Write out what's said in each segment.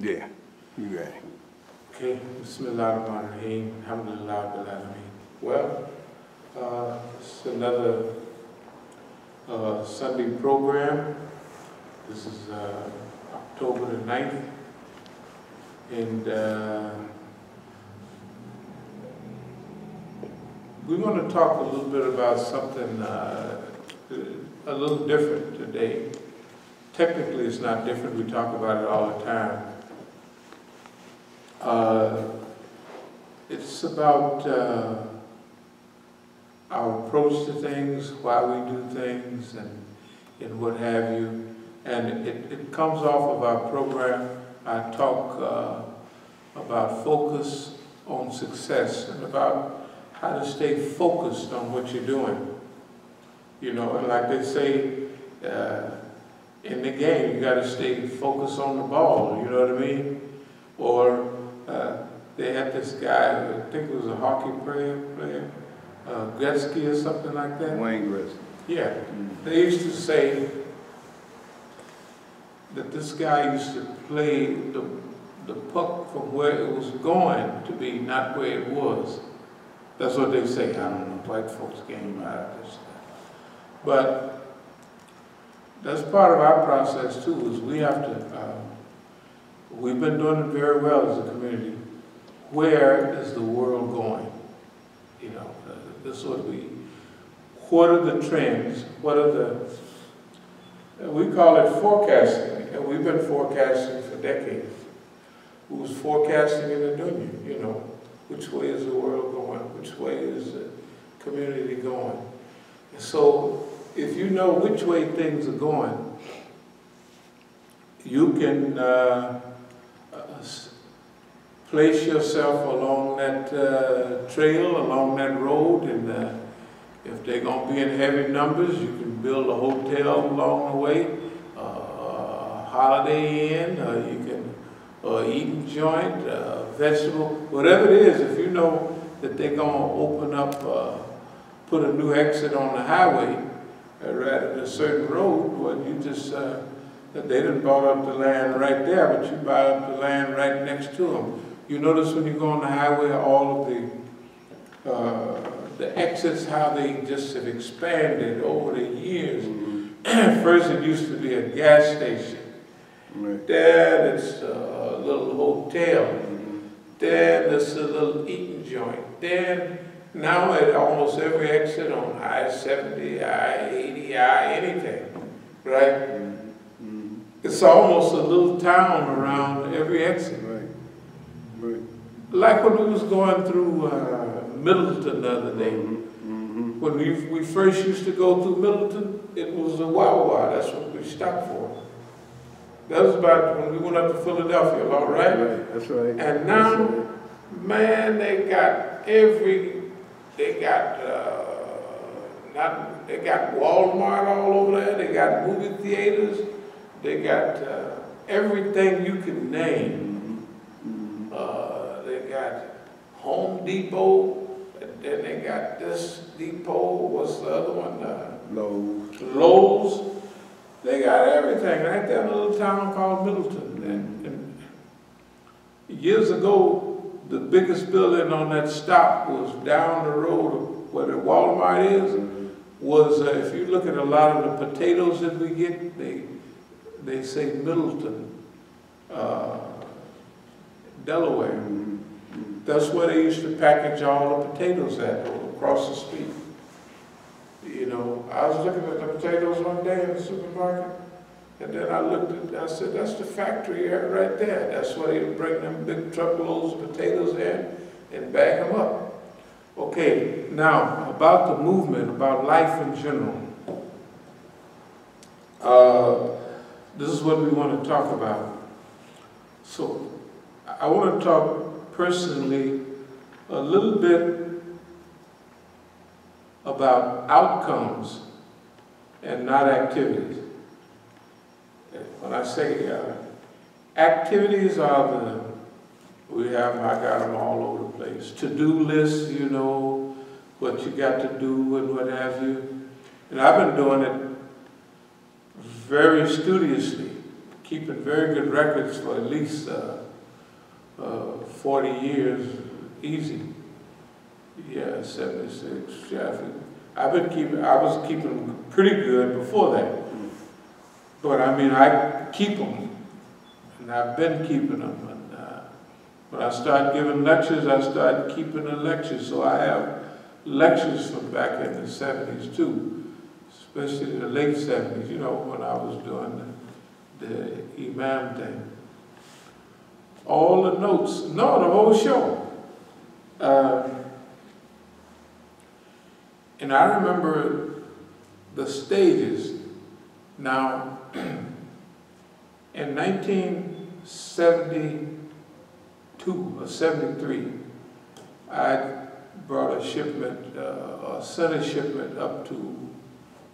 Yeah, you ready. Okay, Bismillahirrahmanirrahim, Alhamdulillah, Bil-Alameen. Well, it's another Sunday program. This is October the 9th, and we want to talk a little bit about something a little different today. Technically, it's not different. We talk about it all the time. It's about our approach to things, why we do things, and what have you. And it comes off of our program. I talk about focus on success and about how to stay focused on what you're doing. You know, and like they say, in the game, you got to stay focused on the ball, you know what I mean? Or they had this guy, I think it was a hockey player, Gretzky or something like that. Wayne Gretzky. Yeah. Mm-hmm. They used to say that this guy used to play the puck from where it was going to be, not where it was. That's what they say. I don't know, white folks game out of this stuff. But that's part of our process too, is we have to, we've been doing it very well as a community. Where is the world going? You know, this would be, what are the trends? What are the, we call it forecasting, and we've been forecasting for decades. We was forecasting in the dunya, you know, which way is the world going? Which way is the community going? And so, if you know which way things are going, you can place yourself along that trail, along that road, and if they're going to be in heavy numbers, you can build a hotel along the way, Holiday Inn, you can eating joint, vegetable, whatever it is. If you know that they're going to open up, put a new exit on the highway, right at a certain road, well, you just, they didn't bought up the land right there, but you buy up the land right next to them. You notice when you go on the highway, all of the exits, how they just have expanded over the years. Mm-hmm. First it used to be a gas station. Right. Then it's a little hotel. Mm-hmm. Then it's a little eating joint. Then now at almost every exit on I-70, I-80, anything, right? Mm-hmm. It's almost a little town around every exit. Right. Right. Like when we was going through Middleton the other day. Mm-hmm. When we first used to go through Middleton, it was a Wawa. That's what we stopped for. That was about when we went up to Philadelphia, all right? Right. That's right. And now, right. Man, they got Walmart all over there. They got movie theaters. They got everything you can name. They got Home Depot. And then they got this depot. What's the other one? Lowe's. Lowe's. They got everything right there in a little town called Middleton. And years ago, the biggest building on that stop was down the road where the Walmart is. Was if you look at a lot of the potatoes that we get, they say Middleton, Delaware. That's where they used to package all the potatoes at, across the street. You know, I was looking at the potatoes one day in the supermarket, and then I said, that's the factory right there. That's where they bring them big truckloads of potatoes in and bag them up. Okay, now, about the movement, about life in general. This is what we want to talk about. So, I want to talk personally a little bit about outcomes and not activities. When I say activities are I got them all over the place. To-do lists, you know, what you got to do and what have you. And I've been doing it very studiously, keeping very good records for at least 40 years, easy. Yeah, 76. Yeah, I was keeping them pretty good before that. But I mean, I keep them, and I've been keeping them. And when I started giving lectures, I started keeping the lectures. So I have lectures from back in the 70s too, especially the late 70s, you know, when I was doing the Imam thing. All the notes, no, the whole show. And I remember the stages. Now, in 1972 or 73, I brought a shipment, sent a shipment up to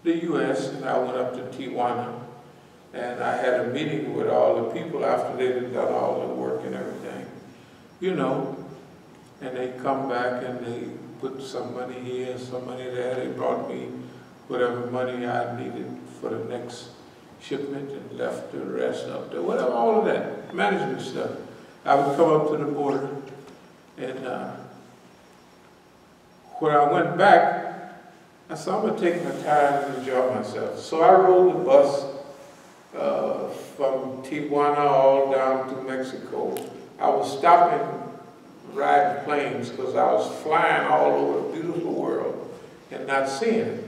the U.S., and I went up to Tijuana, and I had a meeting with all the people after they had done all the work and everything, you know, and they come back and they put some money here, some money there. They brought me whatever money I needed for the next shipment and left the rest up there, whatever, all of that, management stuff. I would come up to the border, and when I went back, I said, I'm going to take my time and enjoy myself. So I rode the bus from Tijuana all down to Mexico. I was stopping riding planes because I was flying all over the beautiful world and not seeing it.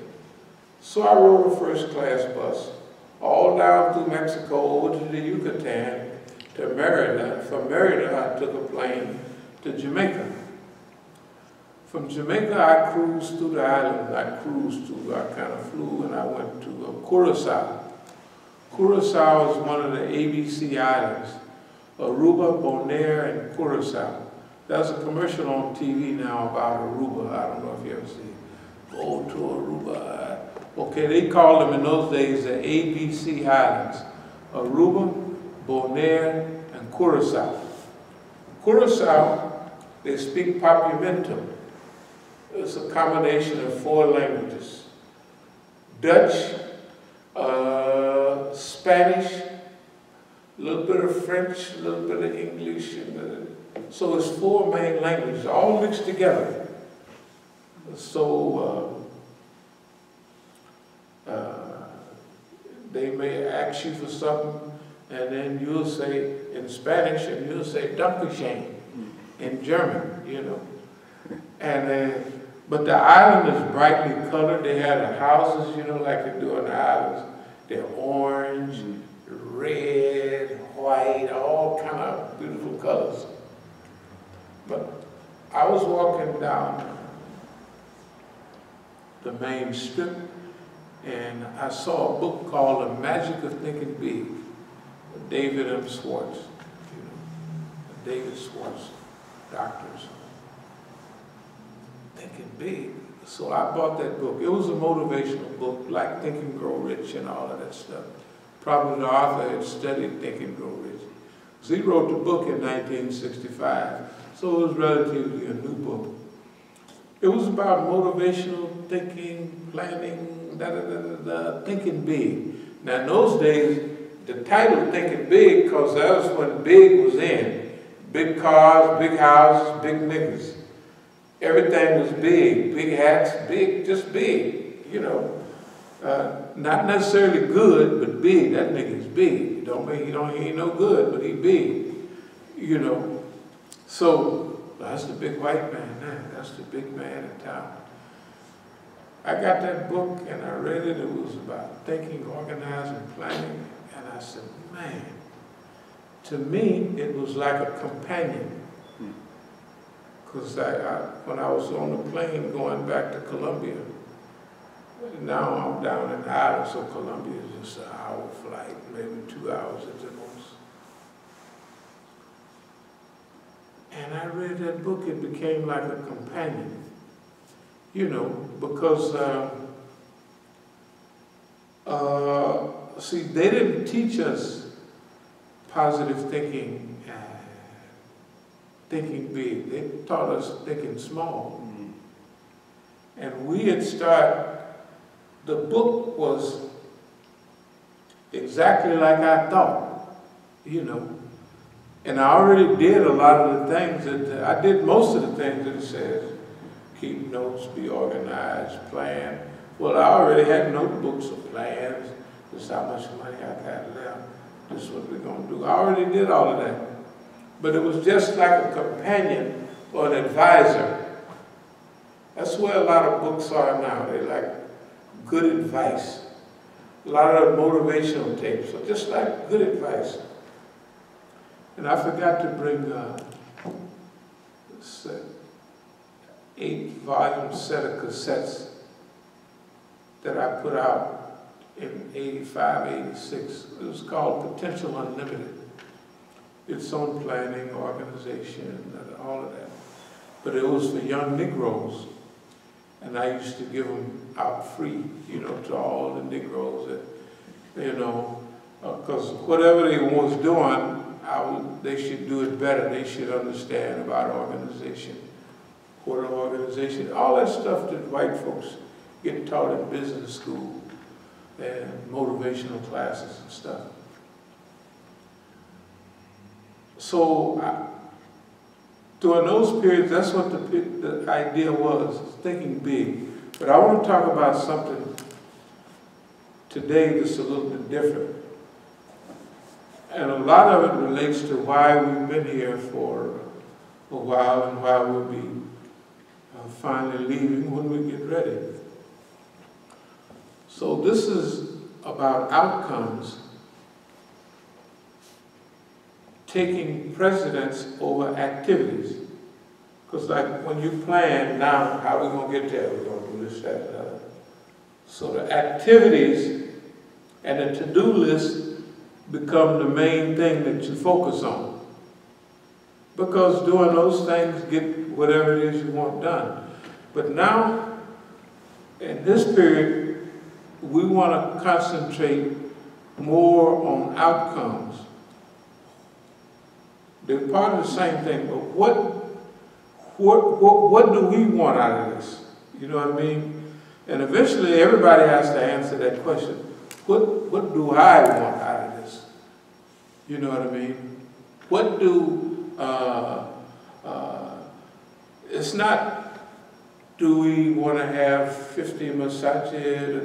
So I rode a first-class bus all down through Mexico over to the Yucatan to Merida. From Merida, I took a plane to Jamaica. From Jamaica, I cruised through the island. I kind of flew, and I went to Curacao. Curacao is one of the ABC islands. Aruba, Bonaire, and Curacao. There's a commercial on TV now about Aruba. I don't know if you ever see it. Go to Aruba. Okay, they called them in those days the ABC Islands. Aruba, Bonaire, and Curacao. Curacao, they speak Papiamento. It's a combination of 4 languages. Dutch, Spanish, a little bit of French, a little bit of English, so it's 4 main languages, all mixed together. So they may ask you for something, and then you'll say in Spanish, and you'll say Dankeschön in German, you know. And but the island is brightly colored. They have the houses, you know, like they do on the islands. They're orange, red, white, all kind of beautiful colors. But I was walking down the main strip, and I saw a book called The Magic of Thinking Big, David M. Schwartz, you know, David Schwartz, doctors. Thinking Big. So I bought that book. It was a motivational book, like Think and Grow Rich and all of that stuff. Probably the author had studied Think and Grow Rich. So he wrote the book in 1965. So it was relatively a new book. It was about motivational thinking, planning, thinking big. Now in those days, the title Thinking Big, because that was when big was in. Big cars, big houses, big niggas. Everything was big, big hats, big, just big, you know. Not necessarily good, but big. That nigga's big. Don't mean he ain't no good, but he big, you know. So that's the big white man now. That's the big man in town. I got that book and I read it. It was about thinking, organizing, planning, and I said, man, to me it was like a companion. Because when I was on the plane going back to Colombia, now I'm down in the island, so Colombia is just an hour flight, maybe 2 hours at the most. And I read that book, it became like a companion, you know, because, see, they didn't teach us positive thinking, thinking big. They taught us thinking small. And we had started, the book was exactly like I thought. you know. And I already did a lot of the things that, I did most of the things that it says. Keep notes, be organized, plan. Well, I already had notebooks of plans. This is how much money I got left. This is what we're going to do. I already did all of that. But it was just like a companion or an advisor. That's where a lot of books are now. They're like good advice. A lot of motivational tapes are just like good advice. And I forgot to bring a 8-volume set of cassettes that I put out in 85, 86. It was called Potential Unlimited. It's on planning, organization, and all of that. But it was for young Negroes. And I used to give them out free, you know, to all the Negroes that, you know, because whatever they was doing, they should do it better. They should understand about organization, what an organization, all that stuff that white folks get taught in business school and motivational classes and stuff. So during those periods, that's what the idea was, thinking big. But I want to talk about something today that's a little bit different. And a lot of it relates to why we've been here for a while and why we'll be finally leaving when we get ready. So this is about outcomes taking precedence over activities. Because like when you plan, now how are we going to get there? We're going to do this, that, and that. So the activities and the to-do list become the main thing that you focus on. Because doing those things get whatever it is you want done. But now, in this period, we want to concentrate more on outcomes. They're part of the same thing, but what do we want out of this? You know what I mean? And eventually everybody has to answer that question. What do I want out of this? You know what I mean? What do, it's not, do we want to have 50 massages?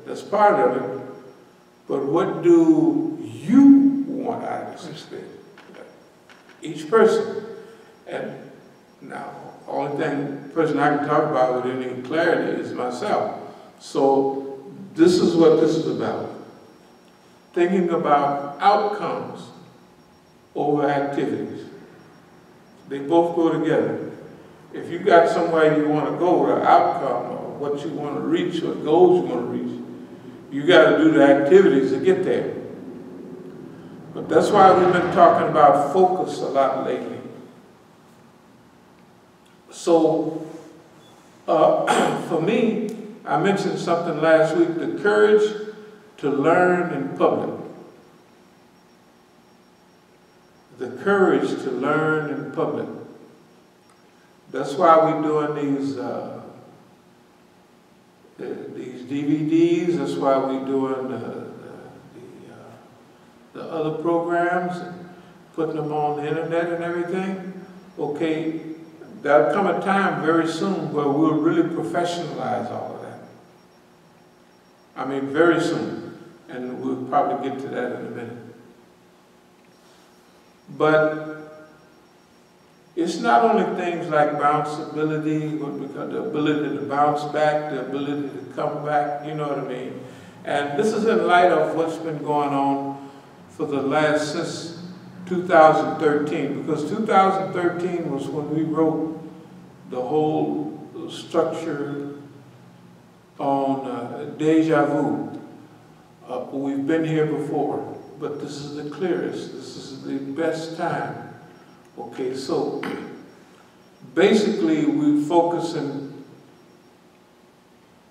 That's part of it. But what do you want out of this experience? Each person. And now, only person I can talk about with any clarity is myself. So this is what this is about. Thinking about outcomes over activities. They both go together. If you got somewhere you want to go, the outcome or what you want to reach or goals you want to reach, you got to do the activities to get there. But that's why we've been talking about focus a lot lately. So, for me, I mentioned something last week, the courage to learn in public. The courage to learn in public. That's why we're doing these DVDs. That's why we're doing the other programs, and putting them on the internet and everything. Okay, there'll come a time very soon where we'll really professionalize all of that. I mean, very soon. And we'll probably get to that in a minute. But it's not only things like bounceability, the ability to bounce back, the ability to come back, you know what I mean? And this is in light of what's been going on for the last, since 2013, because 2013 was when we wrote the whole structure on deja vu. We've been here before, but this is the clearest, this is the best time. Okay, so basically we're focusing,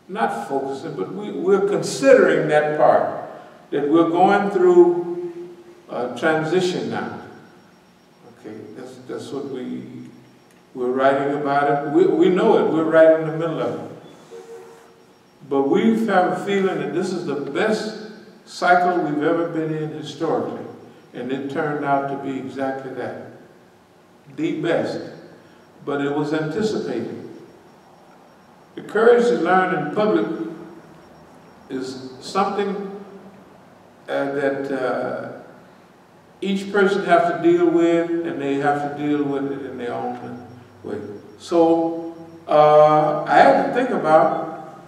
not focusing, but we're considering that part, that we're going through transition now. Okay, that's what we're writing about it. We know it, we're right in the middle of it. But we have a feeling that this is the best cycle we've ever been in historically. And it turned out to be exactly that. The best. But it was anticipated. The courage to learn in public is something that each person has to deal with, and they have to deal with it in their own way. So I had to think about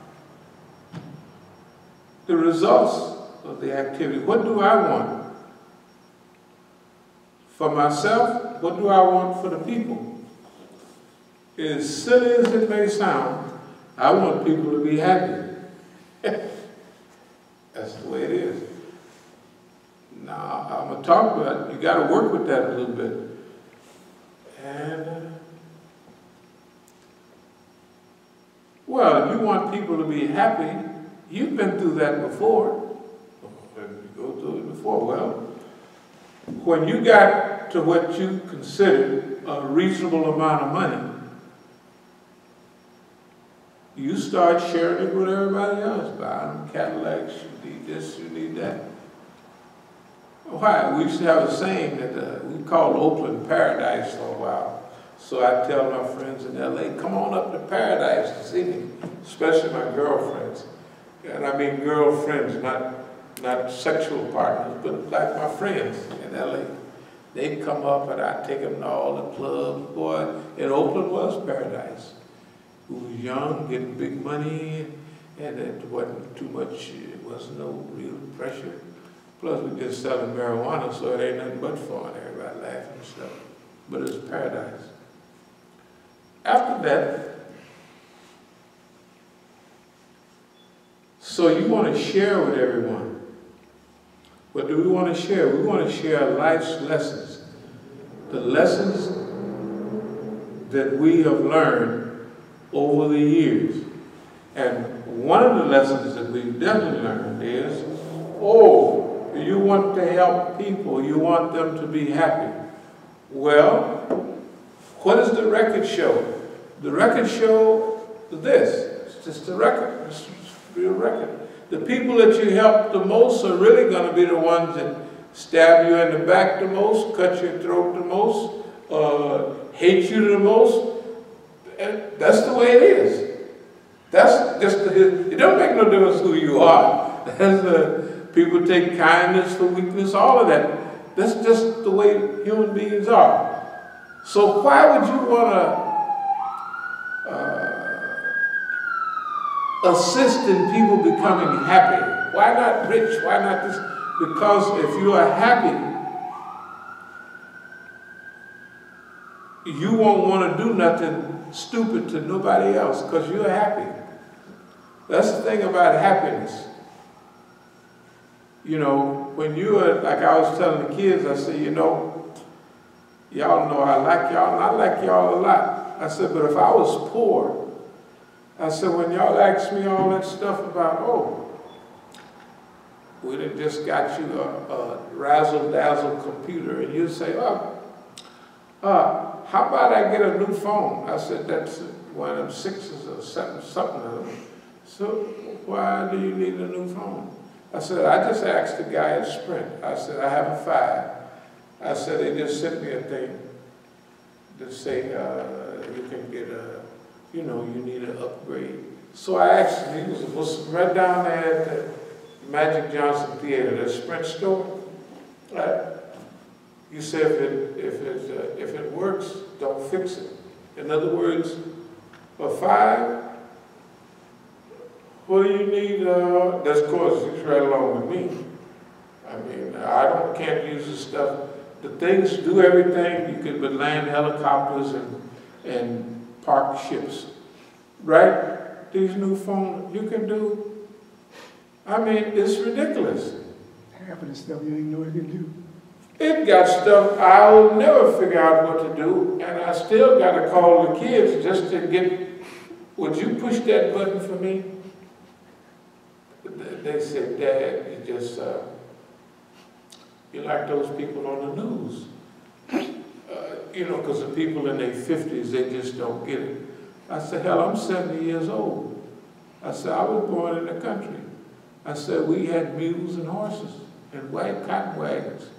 the results of the activity. What do I want for myself? What do I want for the people? As silly as it may sound, I want people to be happy. That's the way it is. Now, I'm going to talk about it. You got to work with that a little bit. And, well, if you want people to be happy, you've been through that before. You go through it before. Well, when you got to what you considered a reasonable amount of money, you start sharing it with everybody else. Buy them Cadillacs, you need this, you need that. Why? We used to have a saying that we called Oakland Paradise for a while. So I tell my friends in LA, come on up to Paradise to see me, especially my girlfriends. And I mean girlfriends, not sexual partners, but like my friends in LA. They'd come up and I'd take them to all the clubs. Boy, and Oakland was paradise. We was young, getting big money, and it wasn't too much, it wasn't no real pressure. Plus we just selling marijuana, so it ain't nothing but fun. Everybody laughing and stuff. But it's paradise. After that, so you want to share with everyone. What do we want to share? We want to share life's lessons. The lessons that we have learned over the years. And one of the lessons that we've definitely learned is, you want to help people, you want them to be happy. Well, what does the record show? The record show this. It's just a record. It's a real record. The people that you help the most are really going to be the ones that stab you in the back the most, cut your throat the most, hate you the most. And that's the way it is. That's just it don't make no difference who you are. People take kindness for weakness, all of that. That's just the way human beings are. So why would you want to assist in people becoming happy? Why not rich? Why not this? Because if you are happy, you won't want to do nothing stupid to nobody else because you're happy. That's the thing about happiness. You know, when you are, like I was telling the kids, I said, y'all know I like y'all, and I like y'all a lot. I said, but if I was poor, I said, when y'all ask me all that stuff about, we done just got you a razzle-dazzle computer, and you say, how about I get a new phone? I said, that's one of them 6s or something of them. So why do you need a new phone? I said, I just asked the guy at Sprint. I said, I have a 5. I said, they just sent me a thing to say you can get you need an upgrade. So I asked him, he was right down there at the Magic Johnson Theater, the Sprint store. You said if it works, don't fix it. In other words, for 5, what do you need? That's of course, it's right along with me. I mean, I can't use this stuff. The things do everything. You could but land helicopters and park ships, right? These new phones you can do. I mean, it's ridiculous. Half of the stuff you ain't know it can do. It got stuff I'll never figure out what to do, and I still got to call the kids just to get. Would you push that button for me? They said, Dad, you just, you're like those people on the news. Because the people in their 50s, they just don't get it. I said, hell, I'm 70 years old. I said, I was born in the country. I said, we had mules and horses and white cotton wagons.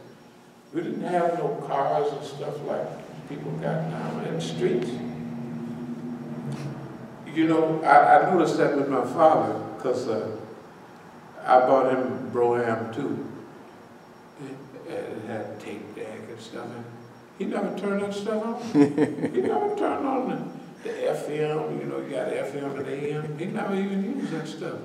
We didn't have no cars and stuff like people got now in the streets. You know, I noticed that with my father, because I bought him Brougham too. It had tape deck and stuff in it. He never turned that stuff on. He never turned on the FM, you know, you got FM and AM. He never even used that stuff.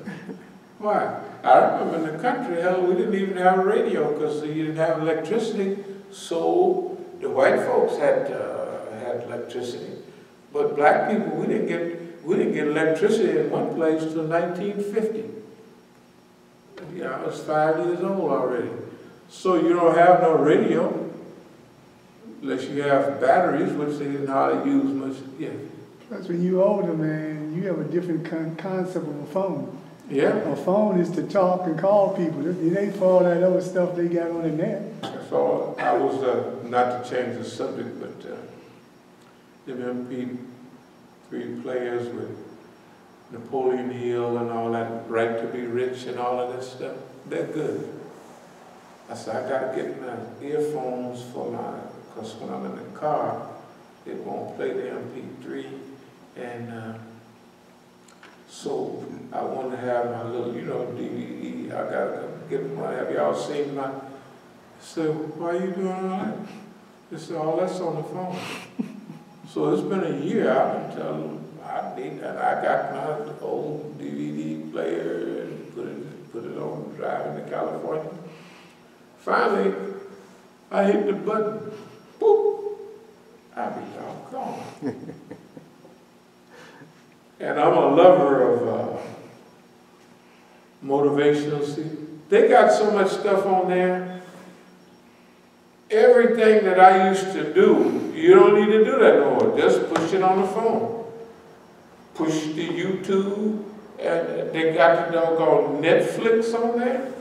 Why? I remember in the country, hell, we didn't even have a radio because you didn't have electricity. So the white folks had electricity, but black people, we didn't get electricity in one place till 1950. Yeah, I was 5 years old already. So you don't have no radio unless you have batteries, which they didn't hardly use much. Yeah. Plus, when you're older, man, you have a different concept of a phone. Yeah. A phone is to talk and call people. It ain't for all that other stuff they got on the net. That's all. I was, not to change the subject, but them MP3 players with Napoleon Hill and all that, Right to Be Rich and all of that stuff, they're good. I said, I got to get my earphones because when I'm in the car, it won't play the MP3. And so I want to have my little, you know, DVD. I got to get one. Have y'all seen my? I said, why are you doing all that? They said, oh, that's on the phone. So it's been a year. I've been telling them I need that. I got my old DVD player and put it on driving to California. Finally, I hit the button. Boop. I be doggone. And I'm a lover of motivational. See, they got so much stuff on there. Everything that I used to do, you don't need to do that no more. Just push it on the phone. Push the YouTube, and they got the doggone Netflix on there.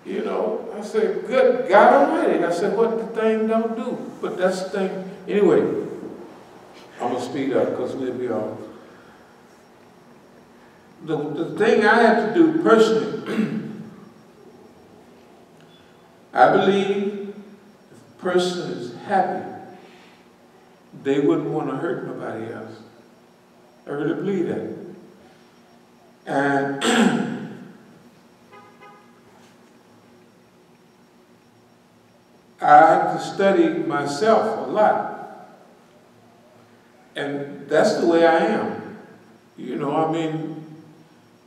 You know, I said, good God Almighty. I said, what the thing don't do? But that's the thing. Anyway, I'm going to speed up because we'll be off. The thing I had to do personally, I believe if a person is happy, they wouldn't want to hurt nobody else. I really believe that. And I had to study myself a lot. And that's the way I am. You know, I mean,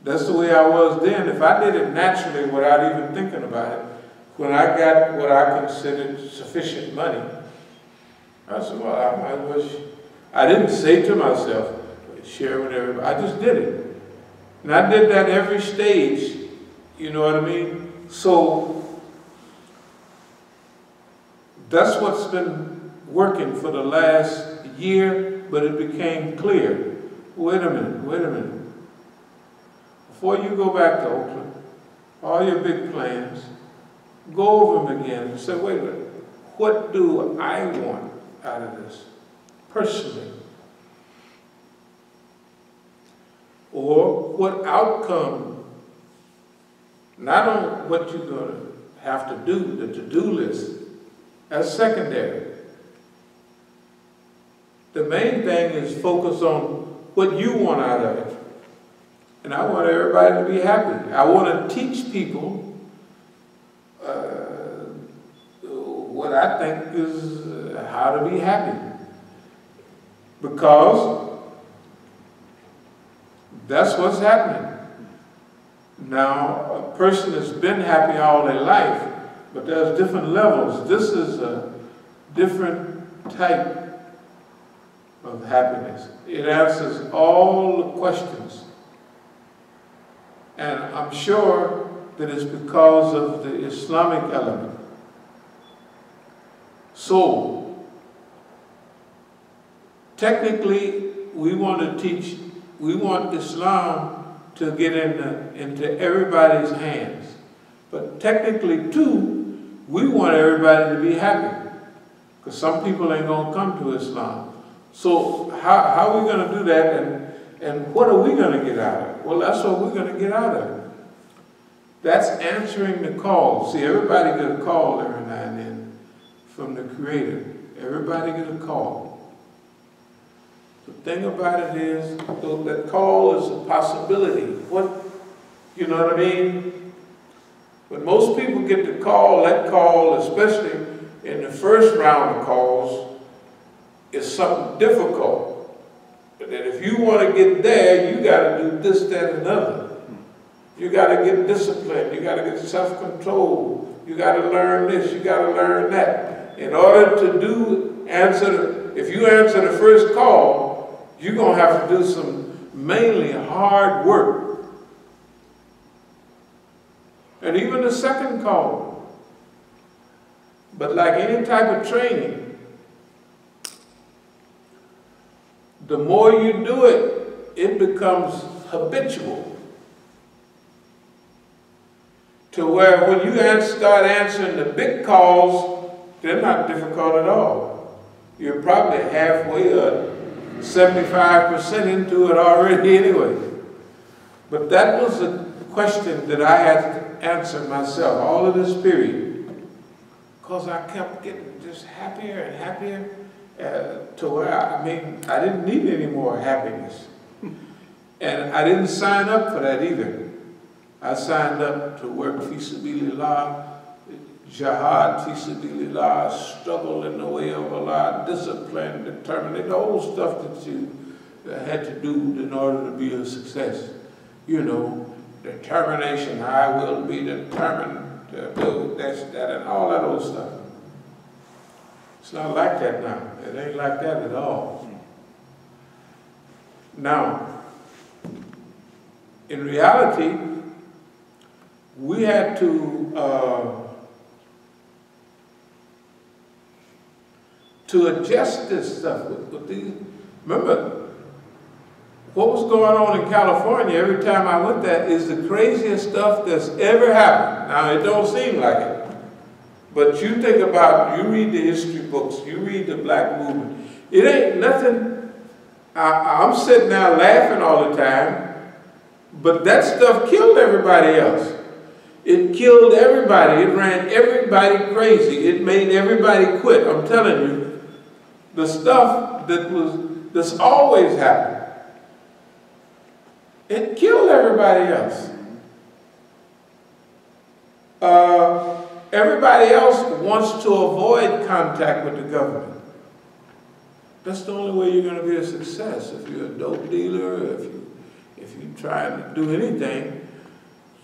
that's the way I was then. If I did it naturally without even thinking about it, when I got what I considered sufficient money, I said, well, I might as well. I didn't say to myself, share with everybody. I just did it. And I did that every stage. You know what I mean? So that's what's been working for the last year, but it became clear. Wait a minute. Before you go back to Oakland, all your big plans, go over them again and say, wait a minute, what do I want out of this, personally? Or what outcome, not on what you're going to have to do, the to-do list, that's secondary. The main thing is focus on what you want out of it. And I want everybody to be happy. I want to teach people what I think is how to be happy. Because that's what's happening. Now, a person has been happy all their life, but there's different levels. This is a different type of happiness. It answers all the questions. And I'm sure that it's because of the Islamic element. So, technically, we want Islam to get into everybody's hands. But technically, too, we want everybody to be happy. Because some people ain't going to come to Islam. So how are we going to do that, and what are we going to get out of it? Well, that's what we're going to get out of it. That's answering the call. See, everybody get a call every now and then from the Creator. Everybody get a call. The thing about it is, that call is a possibility. You know what I mean? When most people get the call, that call, especially in the first round of calls, is something difficult. But that if you want to get there, you got to do this, that, and other. You got to get disciplined. You got to get self-control. You got to learn this. You got to learn that. In order to if you answer the first call, you're going to have to do some mainly hard work. And even the second call. But like any type of training, the more you do it, it becomes habitual. To where when you start answering the big calls, they're not difficult at all. You're probably halfway or 75% into it already anyway. But that was a question that I had to answer myself all of this period. Because I kept getting just happier and happier to where, I didn't need any more happiness. And I didn't sign up for that either. I signed up to work fi sabilillah, jihad fi sabilillah, struggle in the way of Allah, discipline, determination, the whole stuff that you had to do in order to be a success. You know, determination, I will be determined to do this, that, and all that old stuff. It's not like that now. It ain't like that at all. Now, in reality, we had to adjust this stuff with these. Remember, what was going on in California every time I went there is the craziest stuff that's ever happened. Now, it don't seem like it. But you think about, you read the history books, you read the black movement. It ain't nothing. I'm sitting there laughing all the time, but that stuff killed everybody else. It killed everybody. It ran everybody crazy. It made everybody quit. I'm telling you, the stuff that's always happened, it killed everybody else. Everybody else wants to avoid contact with the government. That's the only way you're going to be a success. If you're a dope dealer, if you're trying to do anything,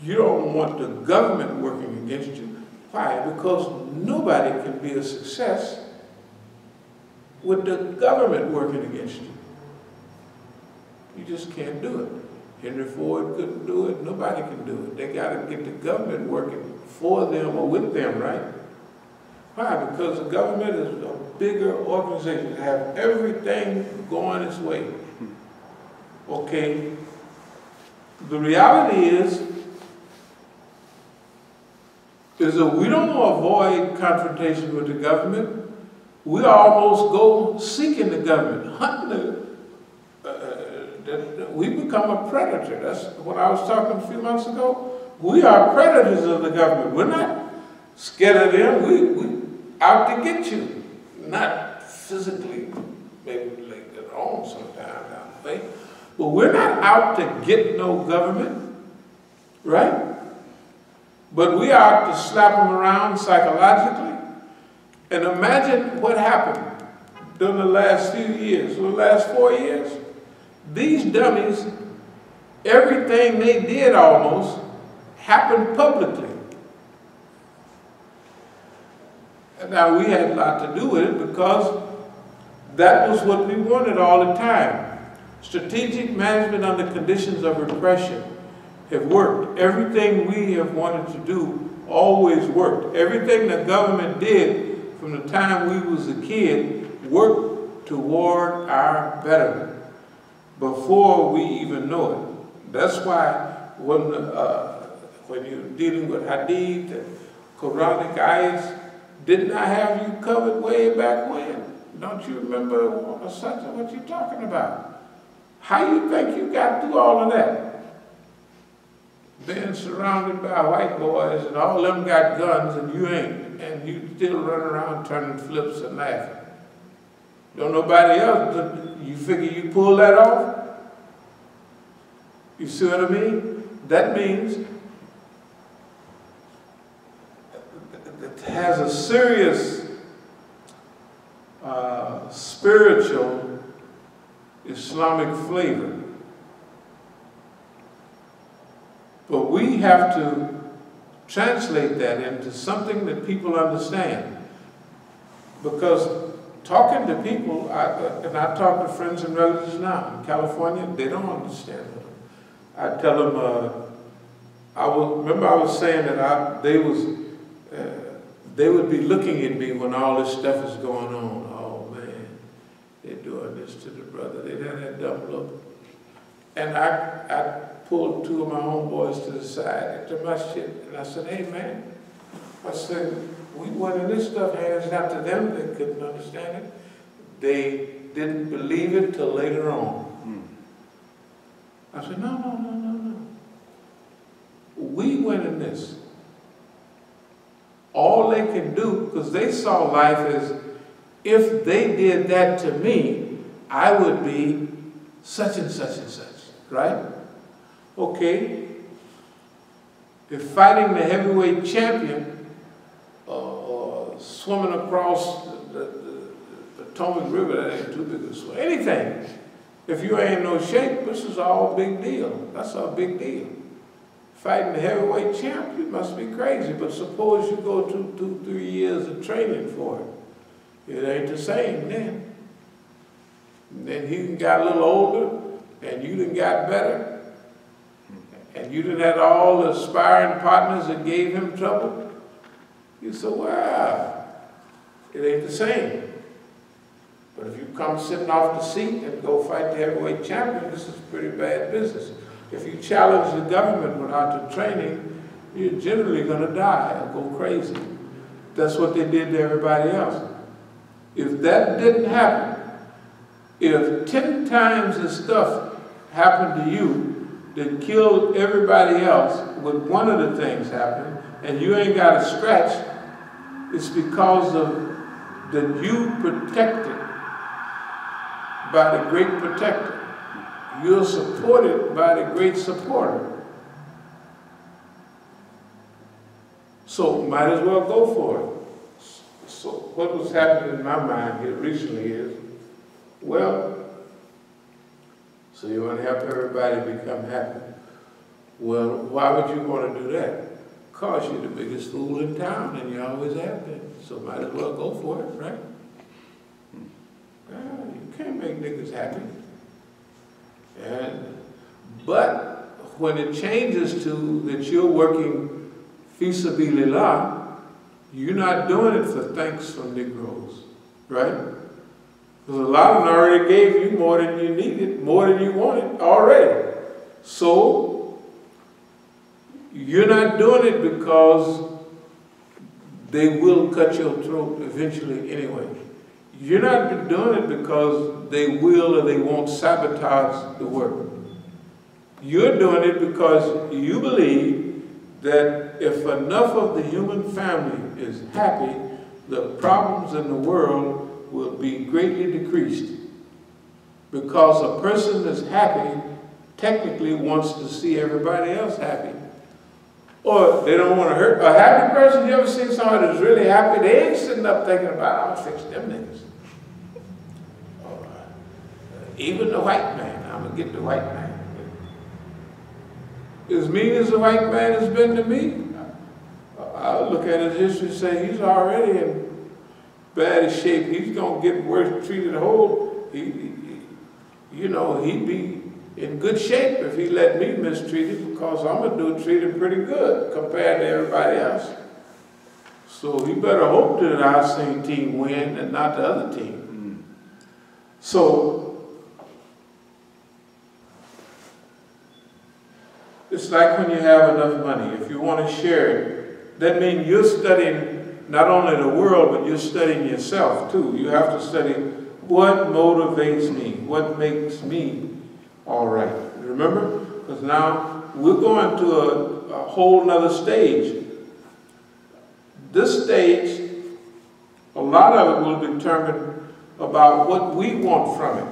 you don't want the government working against you. Why? Because nobody can be a success with the government working against you. You just can't do it. Henry Ford couldn't do it. Nobody can do it. They got to get the government working for them or with them, right? Why? Because the government is a bigger organization. They have everything going its way. Okay? The reality is that we don't avoid confrontation with the government. We almost go seeking the government, hunting we become a predator. That's what I was talking a few months ago. We are predators of the government. We're not scared of them. We out to get you. Not physically, maybe like at home sometimes, I think. But we're not out to get no government, right? But we are out to slap them around psychologically. And imagine what happened during the last few years, or the last 4 years. These dummies, everything they did almost happened publicly. And now we had a lot to do with it because that was what we wanted all the time. Strategic management under conditions of repression have worked. Everything we have wanted to do always worked. Everything the government did from the time we was a kid worked toward our betterment before we even know it. That's why when you're dealing with hadith and Quranic ayahs, didn't I have you covered way back when? Don't you remember what you're talking about? How you think you got through all of that? being surrounded by white boys and all them got guns and you ain't, and you still running around turning flips and laughing. Don't nobody else, you figure you pull that off? You see what I mean? That means it has a serious spiritual Islamic flavor. But we have to translate that into something that people understand. Because talking to people, and I talk to friends and relatives now in California, they don't understand it. I tell them, remember I was saying that they would be looking at me when all this stuff is going on. Oh man, they're doing this to the brother. They'd have that dumb look. And I pulled two of my homeboys to the side at the Masjid, and I said, hey man, I said, we wanted this stuff handed out to them, they couldn't understand it. They didn't believe it till later on. I said, no. We went in this. All they can do, because they saw life as, if they did that to me, I would be such and such and such, right? Okay, if fighting the heavyweight champion or swimming across the Potomac River, that ain't too big a swim, anything. If you ain't in no shape, this is all big deal. That's a big deal. Fighting the heavyweight champ, you must be crazy. But suppose you go 2-3 years of training for it. It ain't the same then. And then he got a little older, and you done got better, and you done had all the sparring partners that gave him trouble. You say, wow, it ain't the same. But if you come sitting off the seat and go fight the heavyweight champion, this is pretty bad business. If you challenge the government without the training, you're generally going to die or go crazy. That's what they did to everybody else. If that didn't happen, if 10 times the stuff happened to you that killed everybody else with one of the things happening, and you ain't got a scratch, it's because of that you protected by the great protector. You're supported by the great supporter. So might as well go for it. So what was happening in my mind here recently is, well, so you want to help everybody become happy. Well, why would you want to do that? Because you're the biggest fool in town and you always have been. So might as well go for it, right? You can't make niggas happy. But when it changes to that you're working fi sabilillah, you're not doing it for thanks from Negroes, right? Because a lot of them already gave you more than you needed, more than you wanted already. So you're not doing it because they will cut your throat eventually anyway. You're not doing it because they will or they won't sabotage the work. You're doing it because you believe that if enough of the human family is happy, the problems in the world will be greatly decreased. Because a person that's happy technically wants to see everybody else happy. Or they don't want to hurt. A happy person, you ever seen somebody that's really happy? They ain't sitting up thinking about, I'll fix them niggas. Even the white man, I'm going to get the white man. As mean as the white man has been to me, I'll look at his history and say he's already in bad shape. He's going to get worse treated whole. You know, he'd be in good shape if he let me mistreat him, because I'm going to treat him pretty good compared to everybody else. So he better hope that our same team win and not the other team. So it's like when you have enough money. If you want to share it, that means you're studying not only the world, but you're studying yourself too. You have to study what motivates me, what makes me all right. Remember? Because now we're going to a whole nother stage. This stage, a lot of it will determine about what we want from it,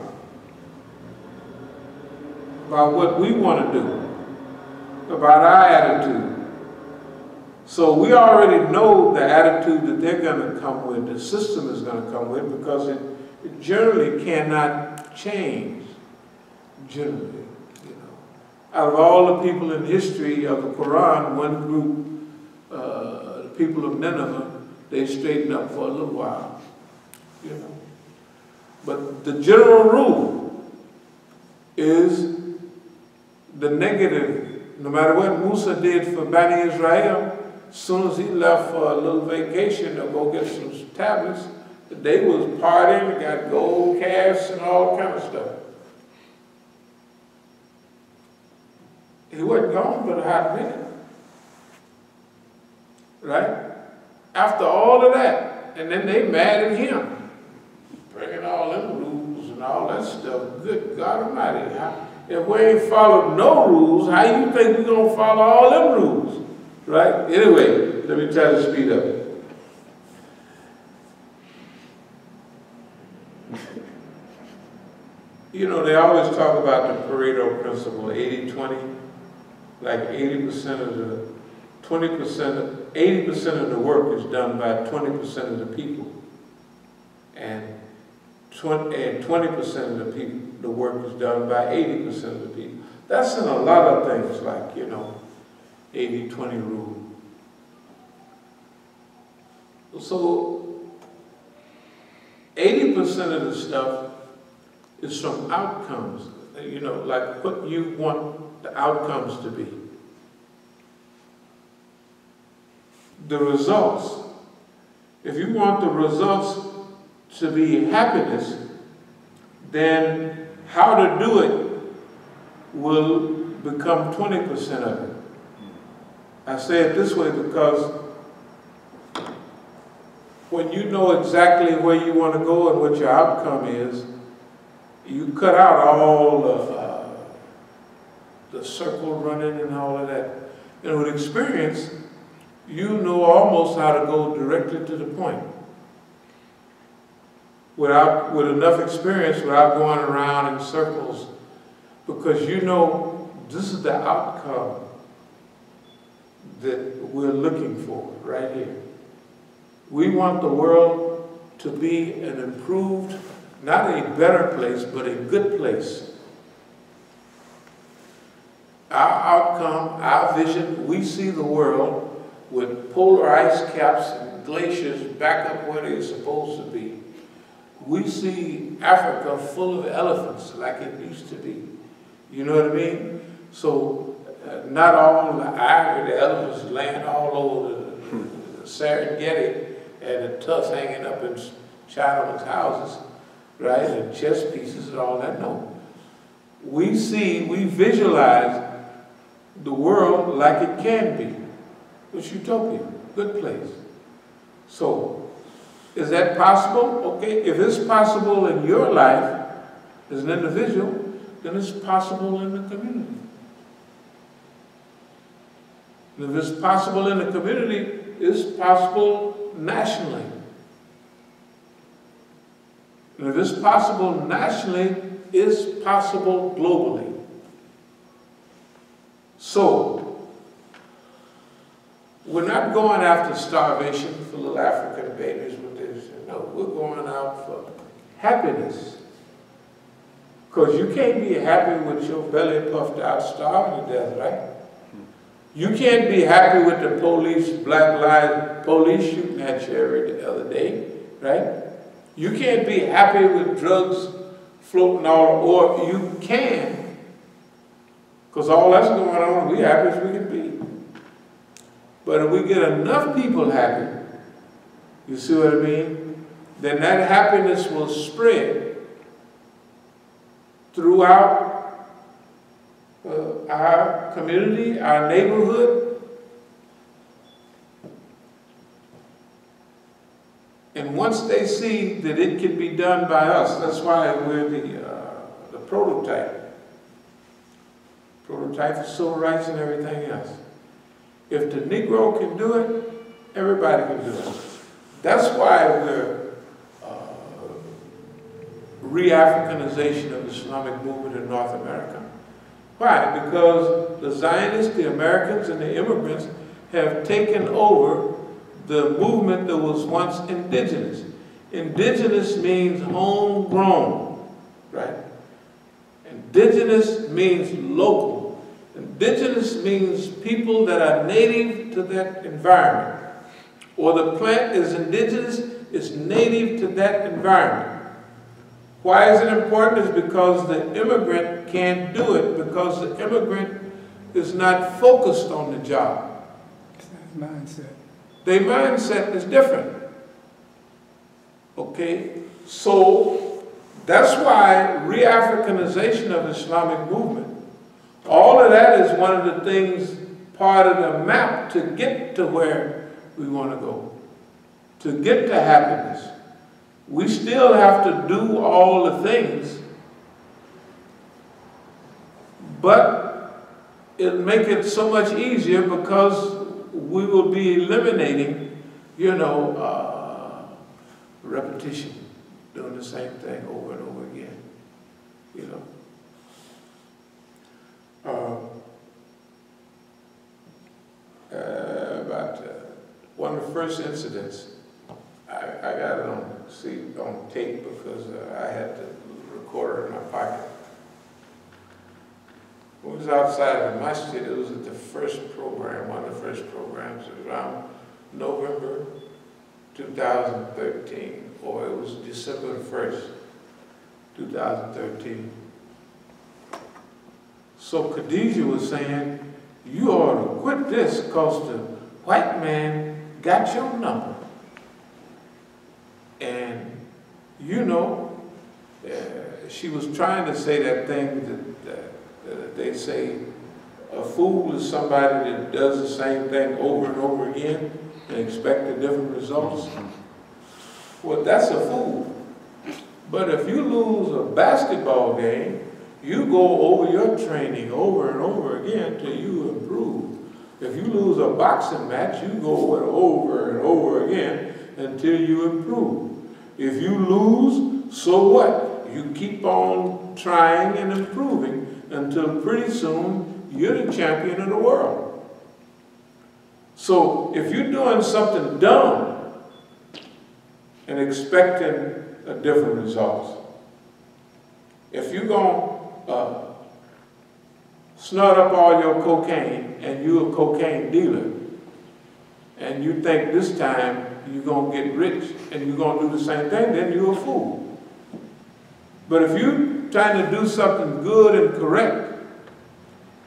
about what we want to do, about our attitude. So we already know the attitude that they're going to come with, the system is going to come with, because it generally cannot change, generally. You know. Out of all the people in history of the Quran, one group, the people of Nineveh, they straightened up for a little while, you know. But the general rule is the negative. No matter what Musa did for Bani Israel, as soon as he left for a little vacation to go get some tablets, they was partying, got gold calves and all kind of stuff. He wasn't gone but a hot minute. Right? After all of that, and then they mad at him, bringing all them rules and all that stuff. Good God Almighty. If we ain't followed no rules, how you think we're going to follow all them rules? Right? Anyway, let me try to speed up. You know, they always talk about the Pareto principle, 80-20, like 80% of the 80% of the work is done by 20% of the people, and 20% of the work is done by 80% of the people. That's in a lot of things, like, you know, 80-20 rule. So 80% of the stuff is from outcomes, you know, like what you want the outcomes to be. The results. If you want the results to be happiness, then how to do it will become 20% of it. I say it this way because when you know exactly where you want to go and what your outcome is, you cut out all the circle running and all of that. And with experience, you know almost how to go directly to the point. With enough experience, without going around in circles, because you know this is the outcome that we're looking for right here. We want the world to be an improved, not a better place, but a good place. Our outcome, our vision, we see the world with polar ice caps and glaciers back up where they're supposed to be. We see Africa full of elephants like it used to be. You know what I mean? So not all the ivory, the elephants land all over the Serengeti and the tusk hanging up in Chinaman's houses, right? And chess pieces and all that. No. We visualize the world like it can be. It's utopia, good place. So, is that possible? Okay, if it's possible in your life as an individual, then it's possible in the community. And if it's possible in the community, it's possible nationally. And if it's possible nationally, it's possible globally. So, we're not going after starvation for little African babies with this. No, we're going out for happiness. Because you can't be happy with your belly puffed out, starving to death, right? You can't be happy with the police, black lives, police shooting at you every other day, right? You can't be happy with drugs floating all, or you can. Because all that's going on, we're happy as we can be. But if we get enough people happy, you see what I mean? Then that happiness will spread throughout our community, our neighborhood. And once they see that it can be done by us, that's why we're the prototype. Prototype for civil rights and everything else. If the Negro can do it, everybody can do it. That's why we're re-Africanization of the Islamic movement in North America. Why? Because the Zionists, the Americans, and the immigrants have taken over the movement that was once indigenous. Indigenous means homegrown, right? Indigenous means local. Indigenous means people that are native to that environment. Or the plant is indigenous, it's native to that environment. Why is it important? It's because the immigrant can't do it, because the immigrant is not focused on the job. It's not mindset. Their mindset is different. Okay? So that's why re-Africanization of the Islamic movement, all of that is one of the things, part of the map to get to where we want to go, to get to happiness. We still have to do all the things, but it'll make it so much easier because we will be eliminating, you know, repetition, doing the same thing over and over again, you know. One of the first incidents, I got it on tape because I had the recorder in my pocket. It was outside the Masjid. It was at the first program, one of the first programs. It was around November 2013, or it was December the 1st, 2013. So Khadijah was saying, you ought to quit this because the white man got your number. And, you know, she was trying to say that thing that they say, a fool is somebody that does the same thing over and over again and expect a different results. Well, that's a fool. But if you lose a basketball game, you go over your training over and over again till you improve. If you lose a boxing match, you go over and over again until you improve. If you lose, so what? You keep on trying and improving until pretty soon you're the champion of the world. So if you're doing something dumb and expecting a different result, if you're going to snort up all your cocaine and you're a cocaine dealer and you think this time you're going to get rich and you're going to do the same thing, then you're a fool. But if you're trying to do something good and correct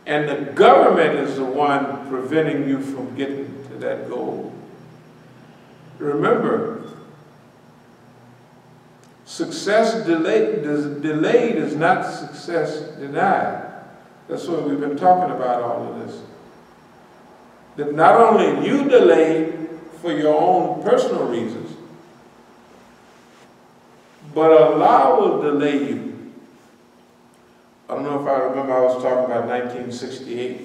and the government is the one preventing you from getting to that goal, remember, success delayed is not success denied. That's what we've been talking about all of this. That not only you delay for your own personal reasons, but Allah will delay you. I don't know if I remember, I was talking about 1968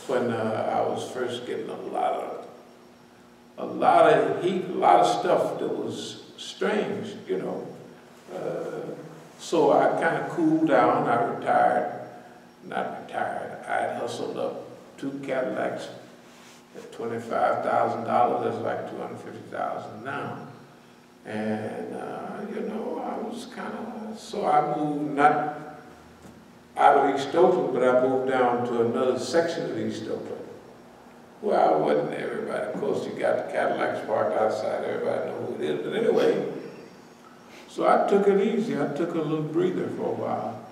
when I was first getting a lot of heat, a lot of stuff that was strange, you know. So I kind of cooled down. I retired. Not retired. I had hustled up 2 Cadillacs at $25,000. That's like $250,000 now. And, you know, I was kind of, so I moved not out of East Oakland, but I moved down to another section of East Oakland. Well, I wasn't everybody. Of course, you got the Cadillacs parked outside. Everybody know who it is. But anyway, so I took it easy. I took a little breather for a while.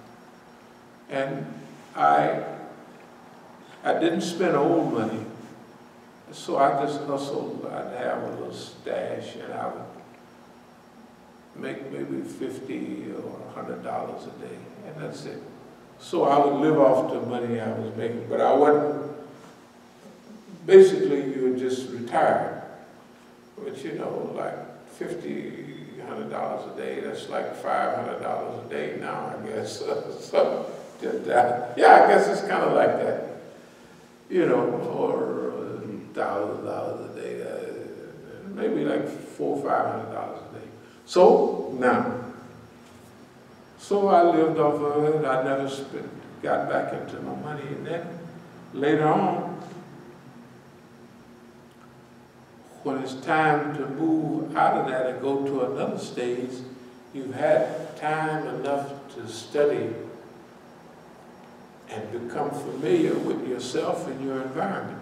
And I didn't spend old money. So I just hustled. I'd have a little stash and I would make maybe $50 or $100 a day. And that's it. So I would live off the money I was making. But I wasn't, basically you were just retired. But you know, like $50, $100 a day, that's like $500 a day now, I guess. So, yeah, I guess it's kind of like that. You know, or $2,000 a day, maybe like $400 or $500 a day. So now, so I lived off of it. I never got back into my money, and then later on, when it's time to move out of that and go to another stage, you've had time enough to study and become familiar with yourself and your environment.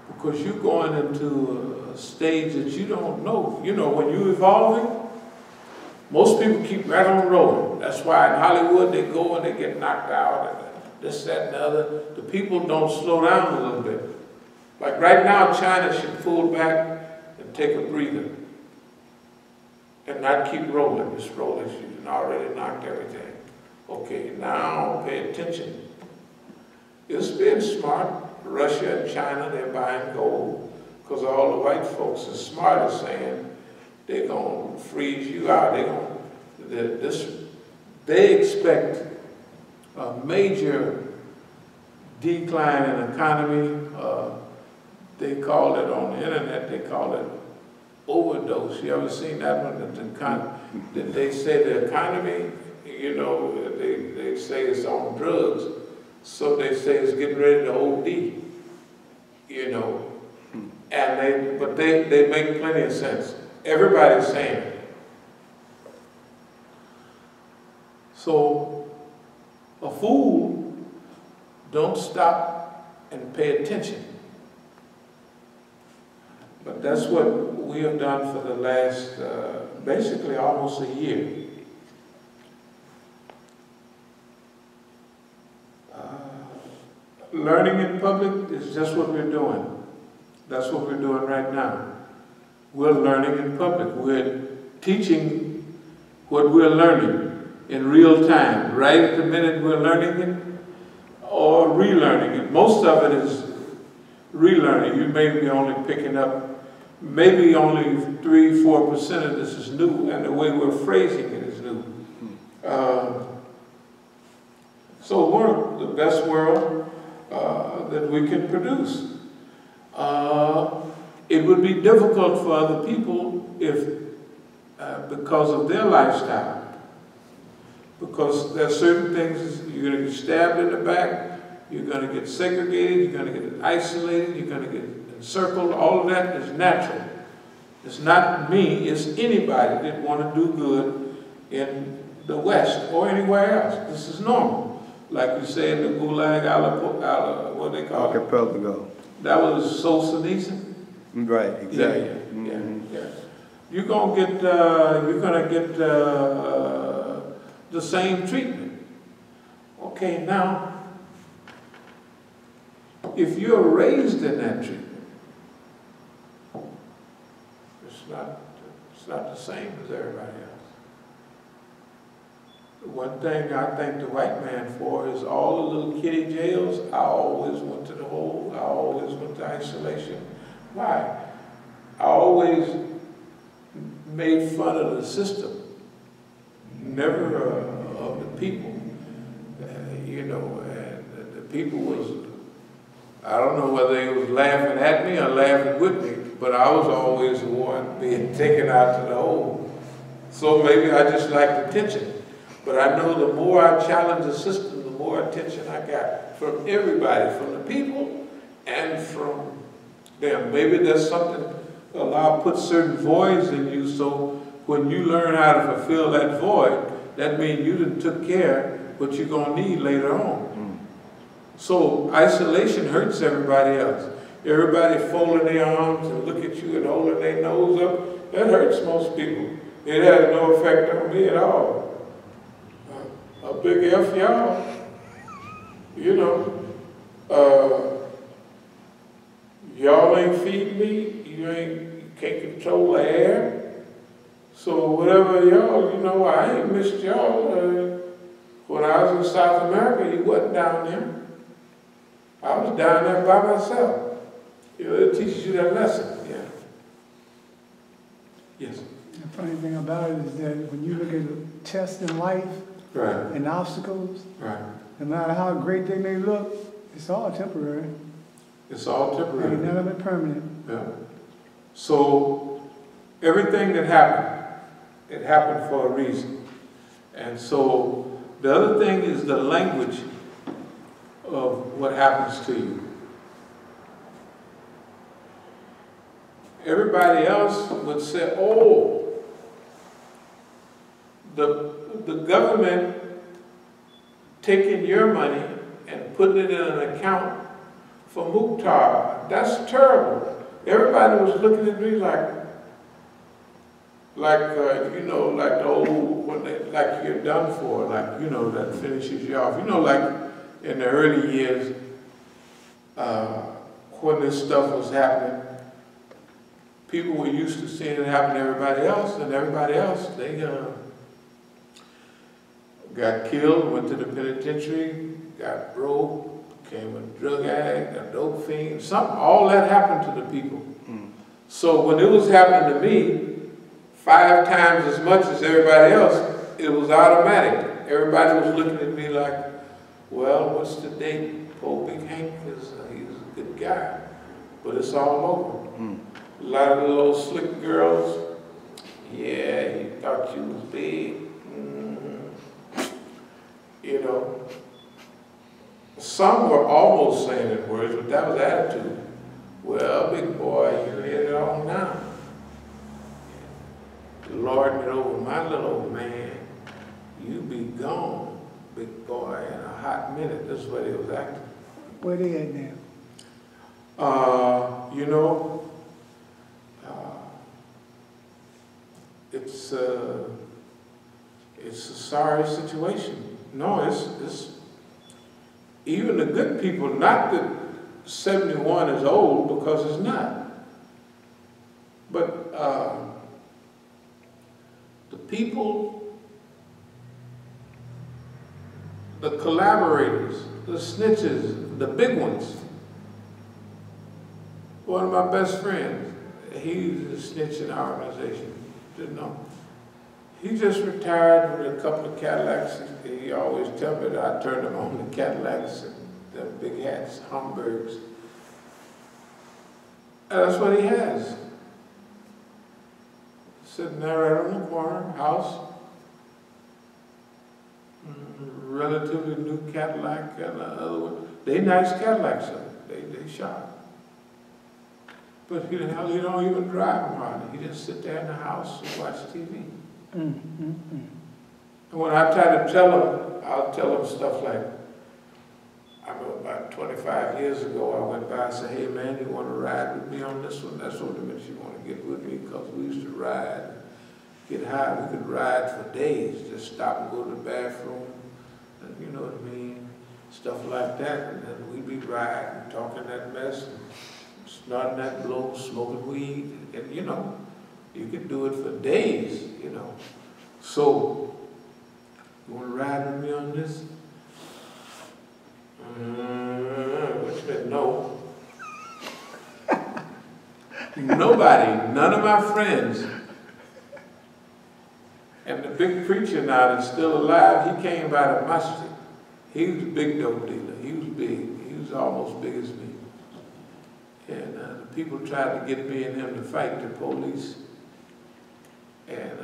Because you're going into a stage that you don't know. You know, when you're evolving, most people keep right on rolling. That's why in Hollywood they go and they get knocked out and this, that, and the other. The people don't slow down a little bit. Like right now, China should pull back and take a breather and not keep rolling. Just rolling. She's already knocked everything. Okay, now pay attention. It's being smart. Russia and China, they're buying gold because all the white folks are smart as saying they're going to freeze you out. They expect a major decline in economy. They call it on the internet, they call it overdose. You ever seen that one? They say the economy, you know, they say it's on drugs. So they say it's getting ready to OD, you know. And but they make plenty of sense. Everybody's saying it. So a fool don't stop and pay attention. But that's what we have done for the last, basically almost a year. Learning in public is just what we're doing. That's what we're doing right now. We're learning in public. We're teaching what we're learning in real time, right at the minute we're learning it, or relearning it. Most of it is relearning. You may be only picking up, maybe only 3–4% of this is new, and the way we're phrasing it is new. So we're the best world that we can produce. It would be difficult for other people if, because of their lifestyle. Because there are certain things, you're going to get stabbed in the back, you're going to get segregated, you're going to get isolated, you're going to get encircled. All of that is natural. It's not me, it's anybody that want to do good in the West or anywhere else. This is normal. Like you say in the Gulag, what they call it? Archipelago. That was Solzhenitsyn? Right, exactly. Yeah. You're gonna get the same treatment. Okay, now, if you're raised in that treatment, it's not the same as everybody else. One thing I thank the white man for is all the little kiddie jails. I always went to the hole. I always went to isolation. Why? I always made fun of the system, never of the people. You know, and the people was, I don't know whether they was laughing at me or laughing with me, but I was always the one being taken out to the hole. So maybe I just liked attention. But I know the more I challenge the system, the more attention I got from everybody, from the people and from them. Maybe there's something, Allah put certain voids in you, so when you learn how to fulfill that void, that means you done took care of what you're going to need later on. So isolation hurts everybody else. Everybody folding their arms and look at you and holding their nose up, that hurts most people. It has no effect on me at all. A big F y'all, you know, y'all ain't feeding me, you can't control the air, so whatever y'all, you know, I ain't missed y'all. When I was in South America, you wasn't down there. I was down there by myself. You know, it teaches you that lesson, yeah. Yes? The funny thing about it is that when you look at tests in life, Right. and obstacles, Right. no matter how great they may look, it's all temporary. It's all temporary. Ain't none of it permanent. Yeah. So everything that happened, it happened for a reason. And so the other thing is the language of what happens to you. Everybody else would say, oh, the government taking your money and putting it in an account for Mukhtar. That's terrible. Everybody was looking at me like you know, like the old, when they, like you're done for, like, you know, that finishes you off. You know, like in the early years, when this stuff was happening, people were used to seeing it happen to everybody else, and everybody else, they got killed, went to the penitentiary, got broke, became a drug addict, a dope fiend, something, all that happened to the people. So when it was happening to me, 5 times as much as everybody else, it was automatic. Everybody was looking at me like, well, what's the date? Poor Big Hank, he's a good guy, but it's all over. A lot of the little slick girls, yeah, you thought you was big. You know, some were almost saying it words, but that was attitude. Well, big boy, you hit it on now. Lording it over my little old man, you be gone, big boy, in a hot minute. This is where they was acting. Where they at now? You know, it's a sorry situation. No, it's even the good people, not that 71 is old, because it's not. But the people, the collaborators, the snitches, the big ones. One of my best friends, he's a snitch in our organization, didn't know. He just retired with a couple of Cadillacs. He always tell me that I turned them on, the Cadillacs and the big hats, Hamburgs. And that's what he has. Sitting there right on the corner, house, relatively new Cadillac and the other one. They nice Cadillacs, they sharp. But he don't even drive them hardly. He just sit there in the house and watch TV. And when I try to tell him, I'll tell him stuff like, I remember about 25 years ago, I went by and said, hey man, you want to ride with me on this one? That's what it meant, you want to get with me, because we used to ride, get high. We could ride for days, just stop and go to the bathroom, and you know what I mean, stuff like that. And then we'd be riding, talking that mess, and snorting that blow, smoking weed, and you know, you could do it for days, you know. So, you want to ride with me on this? Which meant no. Nobody, none of my friends, and the big preacher now that's still alive, he came by the Masjid. He was a big dope dealer. He was big. He was almost big as me. And the people tried to get me and him to fight the police. And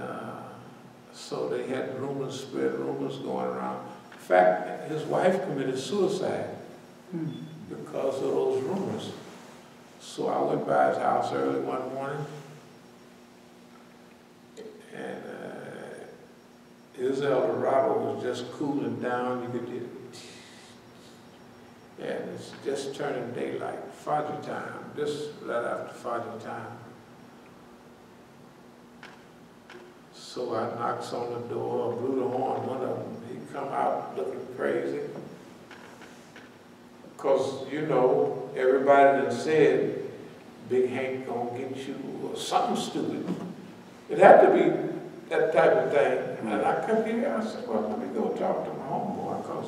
so they had rumors, spread rumors going around. In fact, his wife committed suicide because of those rumors. So I went by his house early one morning, and his Eldorado was just cooling down. You could hear it. And it's just turning daylight, Fajr time, just right after Fajr time. So I knocks on the door, blew the horn, one of them. He come out looking crazy. Because, you know, everybody that said, Big Hank gonna get you, or something stupid. It had to be that type of thing. And I come here, I said, well, let me go talk to my homeboy, because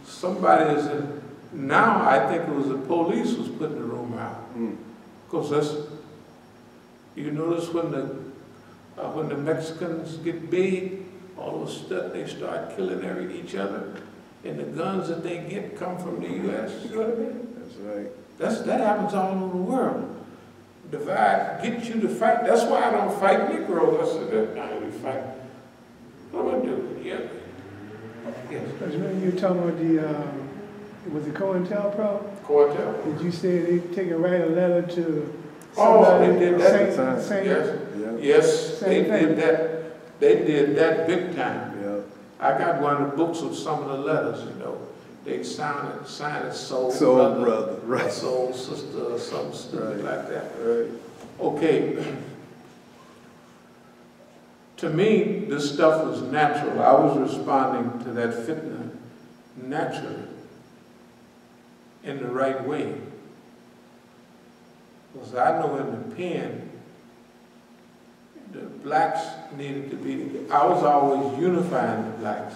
somebody is in, now I think it was the police was putting the rumor out. Because that's, you notice when the Mexicans get big, all of a sudden they start killing each other, and the guns that they get come from the U.S. You know what I mean? That's right. That happens all over the world. Divide, get you to fight. That's why I don't fight Negroes. I said, that's not really fight. What am I doing? Yeah. Yes. Because when you were talking about was it COINTELPRO? COINTELPRO. Did you say they take and write a letter to somebody? Oh, they did that. Yes, they did that. They did that big time. Yeah. I got one of the books of some of the letters, you know. They signed it soul brother, right. Soul sister, or something stupid like that. Right. Okay. To me, this stuff was natural. I was responding to that fitna naturally, in the right way. Because I know in the pen, the blacks needed to be, I was always unifying the blacks.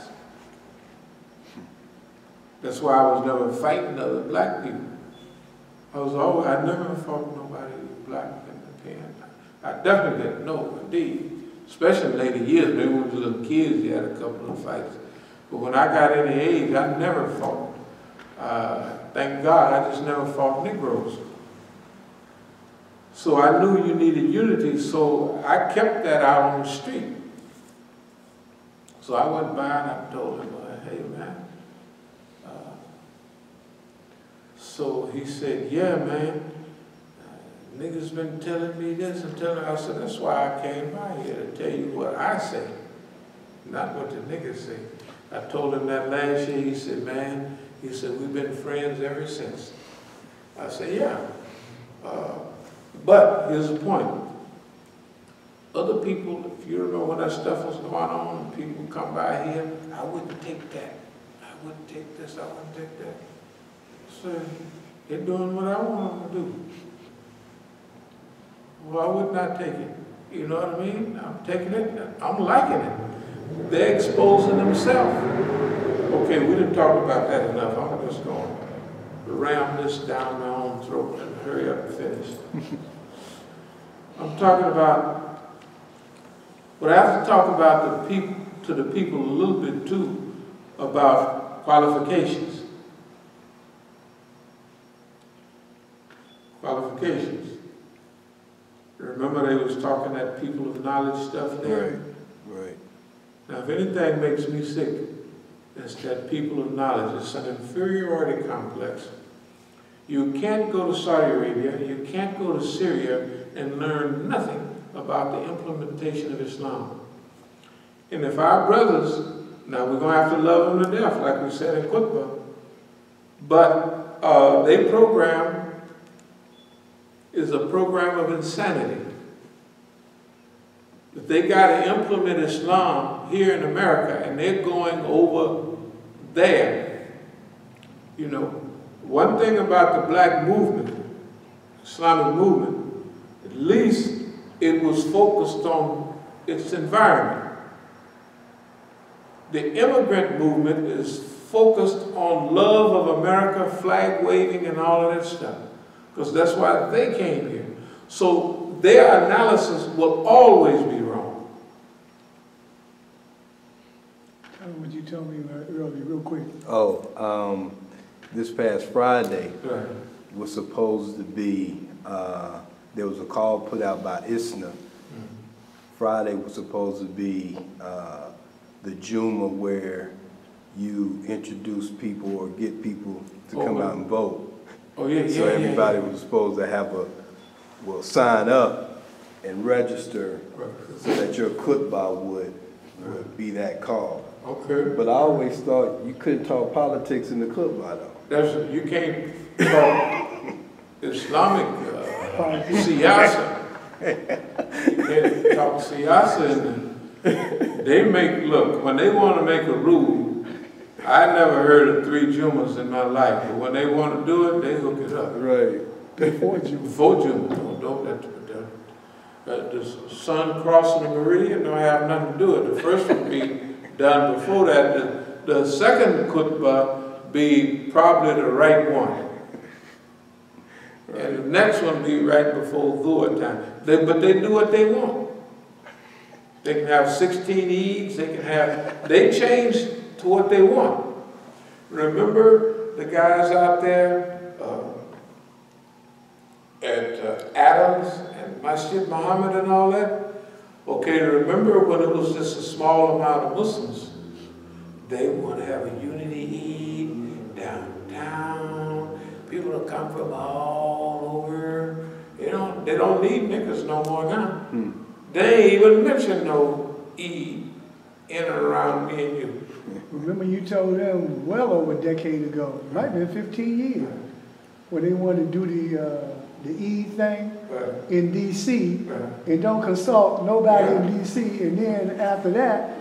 That's why I was never fighting other black people. I never fought nobody black in the pen. I definitely didn't know, indeed. Especially in later years, maybe when we were little kids, you had a couple of fights. But when I got any age, I never fought. Thank God, I just never fought Negroes. So I knew you needed unity, so I kept that out on the street. So I went by and I told him, hey man. So he said, yeah man, niggas been telling me this and telling me. I said, that's why I came by here, to tell you what I say, not what the niggas say. I told him that last year. He said, man, he said, we've been friends ever since. I said, yeah. But here's the point. Other people, if you remember when that stuff was going on, and people come by here, I wouldn't take that. I wouldn't take this, I wouldn't take that. So they're doing what I want them to do. Well, I would not take it. You know what I mean? I'm taking it, I'm liking it. They're exposing themselves. Okay, we didn't talk about that enough. I'm just going to ram this down my own throat and hurry up and finish. I'm talking about, but I have to talk about to the people a little bit too about qualifications. Qualifications. Remember they was talking that people of knowledge stuff there? Right, right. Now if anything makes me sick, it's that people of knowledge. It's an inferiority complex. You can't go to Saudi Arabia, you can't go to Syria and learn nothing about the implementation of Islam. And if our brothers, now we're going to have to love them to death, like we said in Khutbah, but their program is a program of insanity. If they got to implement Islam here in America and they're going over there, you know, one thing about the black movement, Islamic movement, at least it was focused on its environment. The immigrant movement is focused on love of America, flag waving and all of that stuff, because that's why they came here. So their analysis will always be wrong. Tell me what you told me earlier, real quick. Oh, this past Friday was supposed to be, there was a call put out by ISNA. Friday was supposed to be the Juma where you introduce people or get people to come out and vote. Oh, yeah, so everybody was supposed to have sign up and register so that your khutbah would be that call. Okay. But I always thought you couldn't talk politics in the khutbah though. You can't talk Islamic siyasa. You can't talk siyasa. They look, when they want to make a rule, I never heard of 3 Jumas in my life, but when they want to do it, they hook it up. Right. Before Juma. Before Juma. The sun crossing the meridian don't have nothing to do with it. The first would be done before that. The second khutbah be probably the right one. Right. And the next one be right before Dhuhr time. But they do what they want. They can have 16 Eids, they change to what they want. Remember the guys out there, at Adams and Masjid Muhammad and all that. Okay, remember when it was just a small amount of Muslims, they want to have a unity Eid downtown. People will come from all over. You know, they don't need niggas no more now. They ain't even mention no Eid in and around me and you. Remember you told them well over a decade ago, might have been 15 years, when they wanted to do the Eid thing in D.C. and don't consult nobody in D.C. And then after that,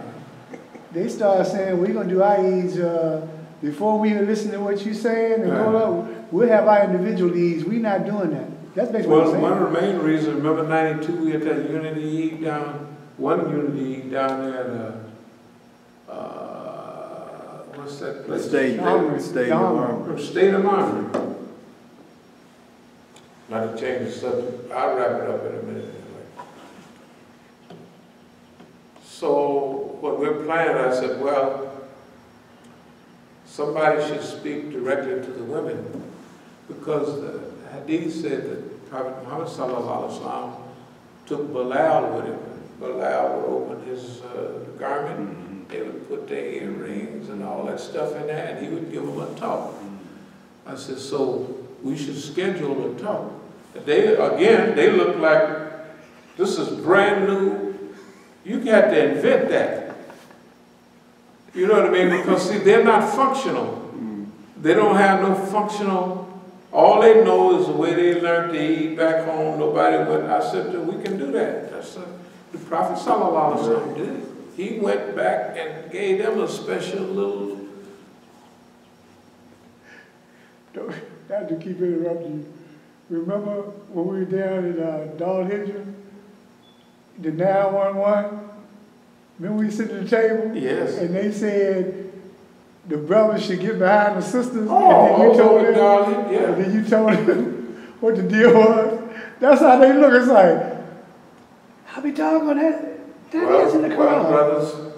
they started saying, we're going to do our Eids before we even listen to what you're saying and go up. We'll have our individual Eids. We're not doing that. That's basically what I'm saying. One of the main reasons, remember 92, we had that unity Eid down, one unity Eid down there at, what's that place? State of Armory. State of Armory. Not to change the subject, I'll wrap it up in a minute anyway. So what we're planning, I said, well, somebody should speak directly to the women, because the Hadith said that Prophet Muhammad sallallahu alaihi wasallam took Bilal with him. Bilal would open his garment, they would put their earrings and all that stuff in there, and he would give them a talk. I said, so we should schedule a talk. They look like this is brand new. You got to invent that. You know what I mean? Because see, they're not functional. They don't have no functional. All they know is the way they learned to eat back home. Nobody went. I said, we can do that. That's the Prophet sallallahu alaihi wasallam did it. He went back and gave them a special little. Not to keep interrupting you. Remember when we were down in Dal Hijra, the 911? Remember we sit at the table? Yes. And they said the brothers should get behind the sisters. Oh, and then you told them, yeah. And then you told them what the deal was. That's how they look. It's like, how be doggone that? That is in the Quran. Well, brothers,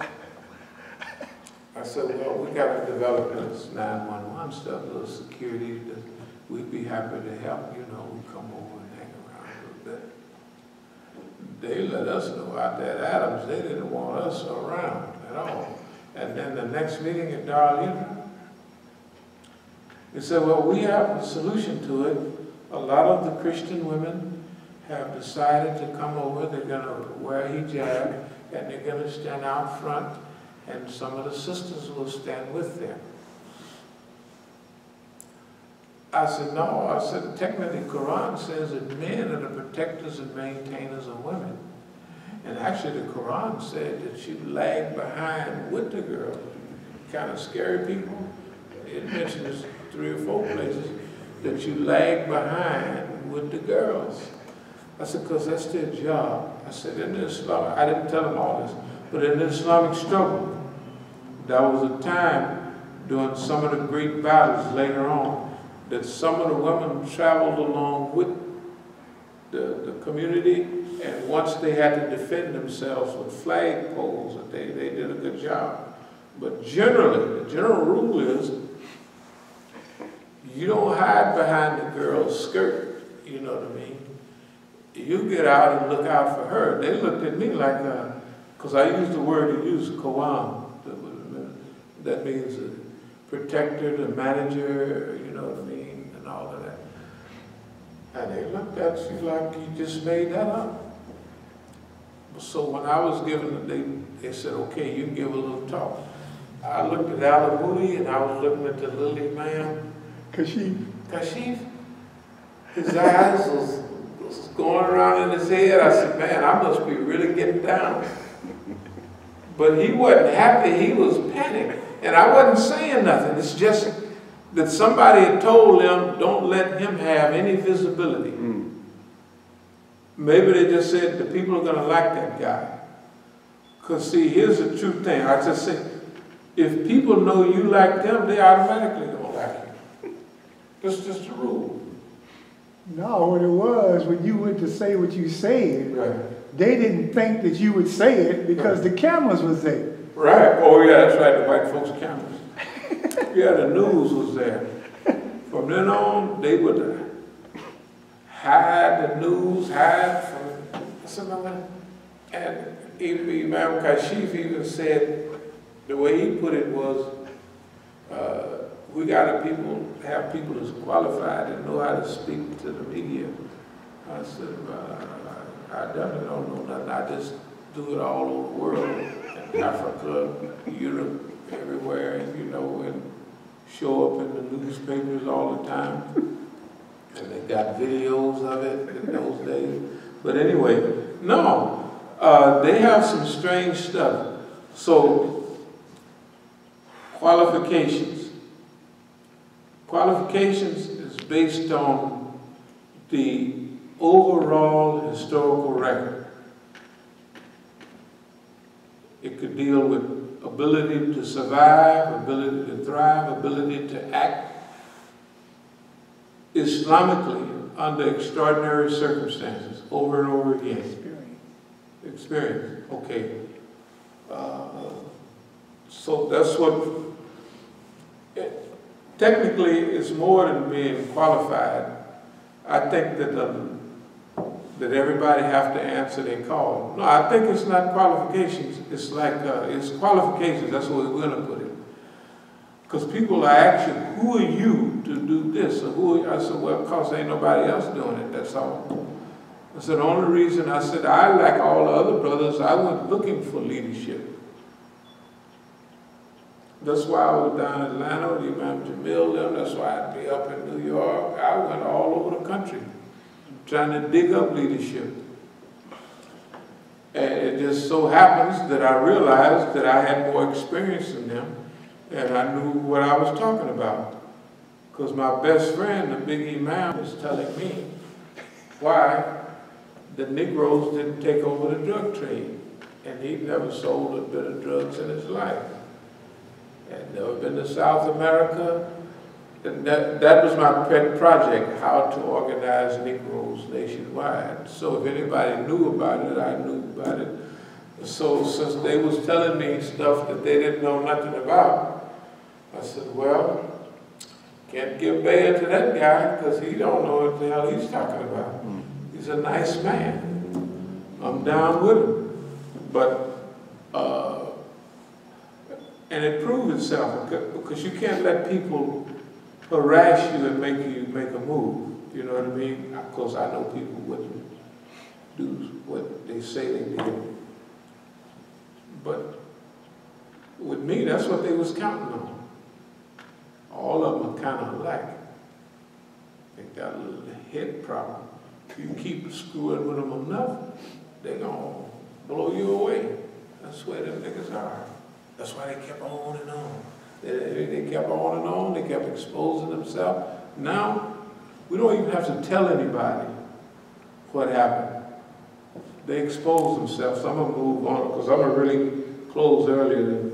I said, well, we got to develop this 911 stuff, little security. We'd be happy to help, you know, we come over and hang around a little bit. They let us know out there at Adams, they didn't want us around at all. And then the next meeting at Darlene, they said, well, we have a solution to it. A lot of the Christian women have decided to come over, they're gonna wear hijab, and they're gonna stand out front, and some of the sisters will stand with them. I said, no. I said, technically, the Quran says that men are the protectors and maintainers of women. And actually, the Quran said that you lag behind with the girl. Kind of scary people. It mentions 3 or 4 places that you lag behind with the girls. I said, because that's their job. I said, in the Islamic, I didn't tell them all this, but in the Islamic struggle, there was a time during some of the great battles later on that some of the women traveled along with the community, and once they had to defend themselves with flag poles, that they did a good job. But generally, the general rule is you don't hide behind the girl's skirt, you know what I mean? You get out and look out for her. They looked at me like, because I used the word to use, Qawam. That means the protector, the manager, you know what I mean, and all of that. And they looked at you like you just made that up. So when I was giving, they said, okay, you can give a little talk. I looked at Al-Abudi and I was looking at the little Imam. Kashif. His eyes was going around in his head. I said, man, I must be really getting down. But he wasn't happy, he was panicked. And I wasn't saying nothing. It's just that somebody had told them, don't let him have any visibility. Maybe they just said the people are going to like that guy. Because see, here's the true thing. I just say, if people know you like them, they automatically don't like you. That's just the rule. No, what it was, when you went to say what you said, right, they didn't think that you would say it because the cameras was there. Right. Oh, yeah, that's right, the white folks' cameras. Yeah, the news was there. From then on, they would hide the news, hide from something. And Imam Kashif even said, the way he put it was, we got to have people that's qualified and know how to speak to the media. I said, I definitely don't know nothing. I just do it all over the world, in Africa, Europe, everywhere, and, you know, and show up in the newspapers all the time. And they got videos of it in those days. But anyway, no, they have some strange stuff. So, qualifications. Qualifications is based on the overall historical record. It could deal with ability to survive, ability to thrive, ability to act Islamically under extraordinary circumstances, over and over again. Experience. Okay. So that's what, technically it's more than being qualified. I think that that everybody have to answer their call. No, I think it's not qualifications. It's like, it's qualifications. That's what we're going to put it. Because people are asking, who are you to do this? Or who are you? I said, well, because ain't nobody else doing it, that's all. I said, the only reason I said, I, like all the other brothers, I went looking for leadership. That's why I was down in Atlanta with Imam Jamil, them. That's why I'd be up in New York. I went all over the country trying to dig up leadership. And it just so happens that I realized that I had more experience than them, and I knew what I was talking about. Because my best friend, the big Imam, was telling me why the Negroes didn't take over the drug trade. And he'd never sold a bit of drugs in his life. Had never been to South America. And that was my pet project, how to organize Negroes nationwide. So if anybody knew about it, I knew about it. So since they was telling me stuff that they didn't know nothing about, I said, well, can't give bail to that guy because he don't know what the hell he's talking about. He's a nice man. I'm down with him. But, and it proved itself because you can't let people harass you and make you make a move. You know what I mean? Of course, I know people wouldn't do what they say they did. But with me, that's what they was counting on. All of them are kind of alike. They got a little head problem. If you keep screwing with them enough, they're going to blow you away. That's where them niggas are. That's why they kept on and on. They kept on and on. They kept exposing themselves. Now, we don't even have to tell anybody what happened. They expose themselves. So I'm going to move on because I'm going to really close earlier than,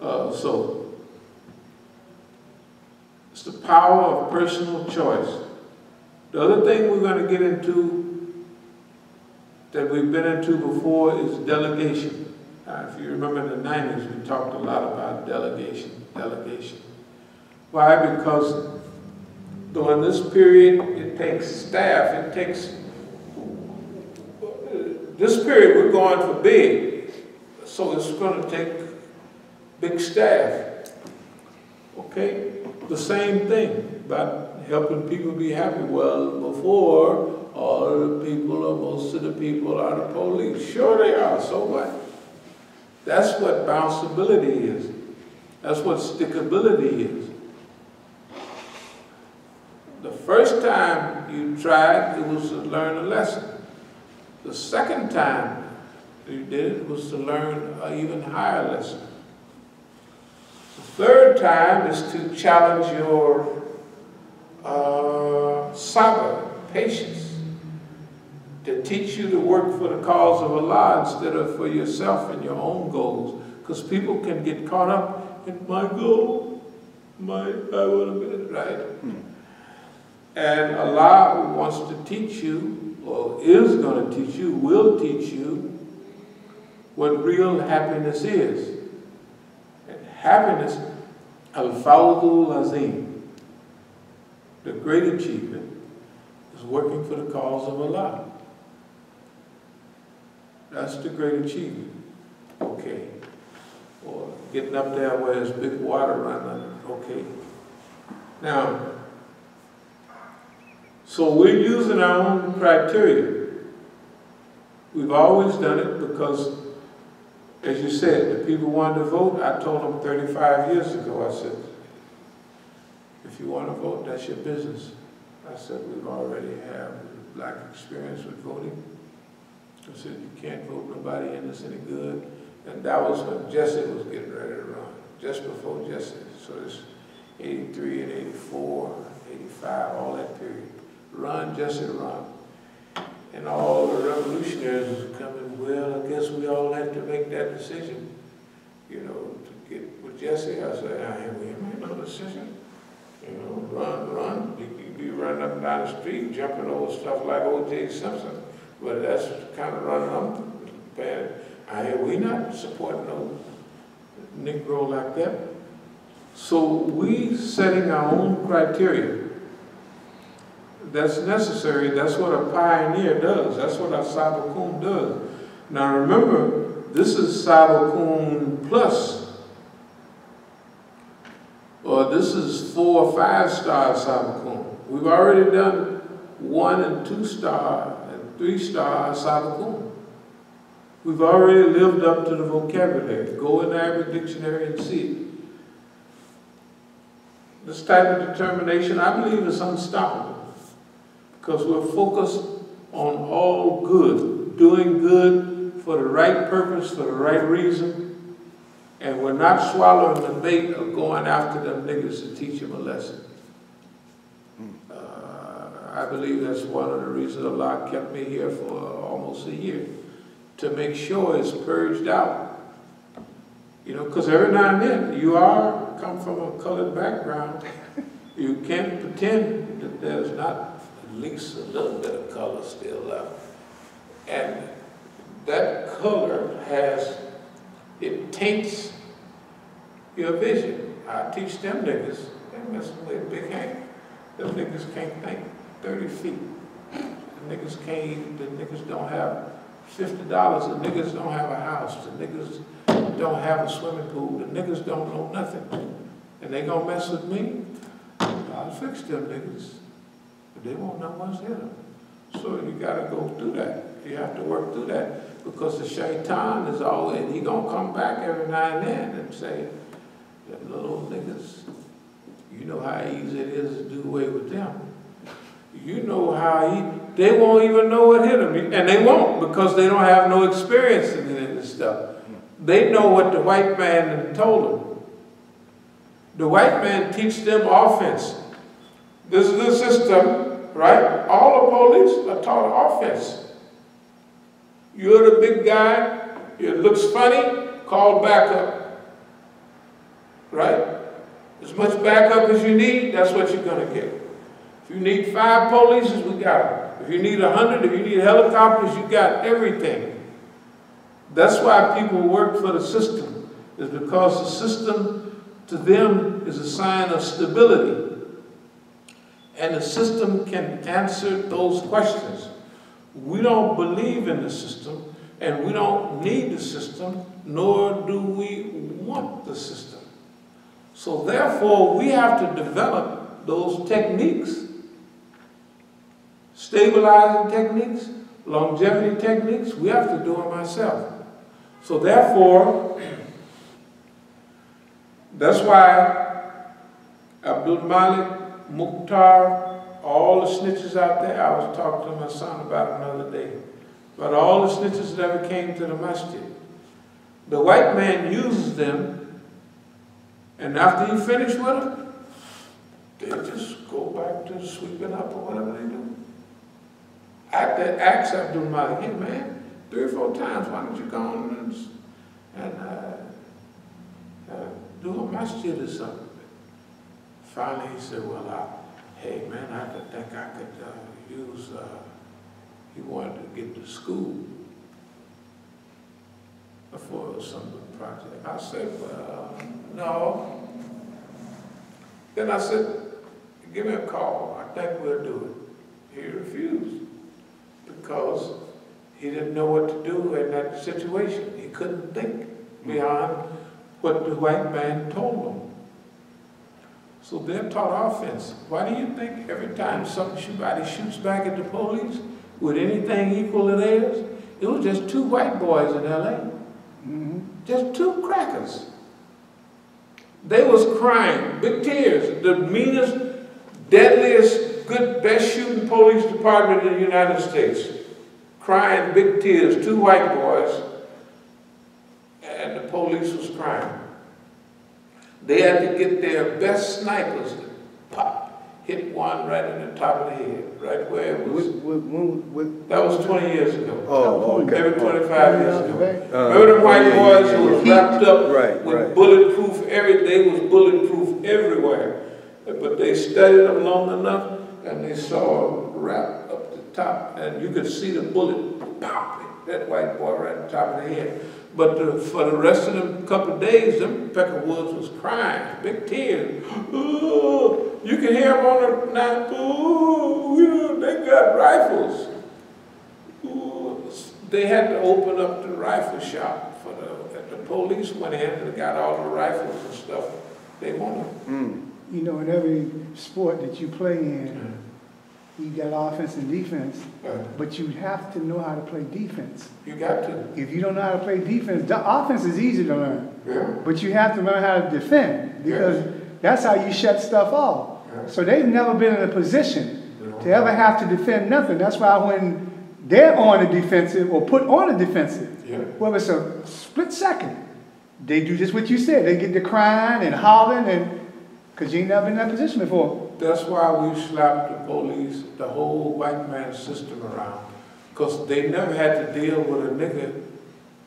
so. It's the power of personal choice. The other thing we're going to get into that we've been into before is delegation. If you remember in the 90s, we talked a lot about delegation. Why? Because during this period, it takes staff. It takes, this period we're going for big, so it's going to take big staff. Okay? The same thing about helping people be happy. Well, before, all of the people or most of the people are the police. Sure they are, so what? That's what bounceability is. That's what stickability is. The first time you tried, it was to learn a lesson. The second time you did it was to learn an even higher lesson. The third time is to challenge your sabr, patience, to teach you to work for the cause of Allah instead of for yourself and your own goals. Because people can get caught up in my goal, I want to be right. And Allah wants to teach you, or is going to teach you, will teach you what real happiness is. And happiness, al-Fawdul Azim, the great achievement, is was working for the cause of Allah. That's the great achievement. Okay. Or getting up there where there's big water running. Okay. Now, so we're using our own criteria. We've always done it because, as you said, the people wanted to vote. I told them 35 years ago, I said, if you want to vote, that's your business. I said, we've already have black experience with voting. I said, you can't vote nobody in this any good. And that was when Jesse was getting ready to run, just before Jesse. So it's 83 and 84, 85, all that period. Run, Jesse, run. And all the revolutionaries was coming, well, I guess we all had to make that decision, you know, to get with Jesse. I said, we ain't made no decision. You know, run. You could be running up and down the street, jumping over stuff like O.J. Simpson. But that's the kind of running I'm paying. We not supporting no Negro like that. So we setting our own criteria. That's necessary. That's what a pioneer does. That's what As-Sabiqun does. Now remember, this is Sabiqun Plus. Or this is 4 or 5 star Sabiqun. We've already done 1 and 2 star and 3 star Sabiqun. We've already lived up to the vocabulary. Go in the Arabic dictionary and see it. This type of determination, I believe, is unstoppable. Because we're focused on all good, doing good for the right purpose, for the right reason, and we're not swallowing the bait of going after them niggas to teach them a lesson. I believe that's one of the reasons Allah kept me here for almost a year, to make sure it's purged out. You know, because every now and then, you come from a colored background, you can't pretend that there's not at least a little bit of color still left. And that color it taints your vision. I teach them niggas, they messing with Big Hank. Them niggas can't think 30 feet. The niggas don't have $50. The niggas don't have a house. The niggas don't have a swimming pool. The niggas don't know nothing. And they gonna mess with me? I'll fix them niggas. But they won't know what's in them. So you gotta go through that. You have to work through that. Because the shaitan is always, he gonna come back every now and then and say, them little niggas, you know how easy it is to do away with them. You know how they won't even know what hit them. And they won't, because they don't have no experience in this stuff. They know what the white man told them. The white man teach them offense. This is the system, right? All the police are taught offense. You're the big guy, it looks funny, call backup. Right? As much backup as you need, that's what you're going to get. If you need 5 police, we got them. If you need 100, if you need helicopters, you got everything. That's why people work for the system, is because the system to them is a sign of stability. And the system can answer those questions. We don't believe in the system, and we don't need the system, nor do we want the system. So therefore, we have to develop those techniques, stabilizing techniques, longevity techniques. We have to do them ourselves. So therefore, that's why Abdul-Malik, Mukhtar, all the snitches out there, I was talking to my son about another day, but all the snitches that ever came to the Masjid, the white man uses them, and after you finish with them, they just go back to sweeping up or whatever they do. I had to ask Abdul-Malik, hey man, 3 or 4 times, why don't you go on and do a masjid or something? Finally he said, well, hey man, I think I could use, he wanted to get to school for some project. I said, well, no. Then I said, give me a call. I think we'll do it. He refused because he didn't know what to do in that situation. He couldn't think beyond what the white man told him. So they're taught offense. Why do you think every time somebody shoots back at the police with anything equal to theirs? It was just 2 white boys in L.A. Just 2 crackers. They was crying, big tears. The meanest, deadliest, best shooting police department in the United States. Crying big tears, 2 white boys, and the police was crying. They had to get their best snipers to pop, hit one right in the top of the head, right where it was. That was 20 years ago. Oh, okay. Maybe 25 years ago. Remember the white boys who was wrapped up with bulletproof, they was bulletproof everywhere. But they studied them long enough and they saw them wrapped up the top, and you could see the bullet pop hit that white boy right on top of the head. But for the rest of them couple of days, them Peckerwoods was crying, big tears. Oh, you can hear them on the night. Oh, they got rifles. Oh, they had to open up the rifle shop for the police went in and got all the rifles and stuff they wanted. You know, in every sport that you play in, you got offense and defense, but you have to know how to play defense. You got to. If you don't know how to play defense, the offense is easy to learn, but you have to learn how to defend, because that's how you shut stuff off. So they've never been in a position to ever have to defend nothing. That's why when they're on the defensive or put on the defensive, well, it's a split second. They do just what you said. They get to crying and hollering, and because you ain't never been in that position before. That's why we slapped the police, the whole white man system around. Because they never had to deal with a nigga.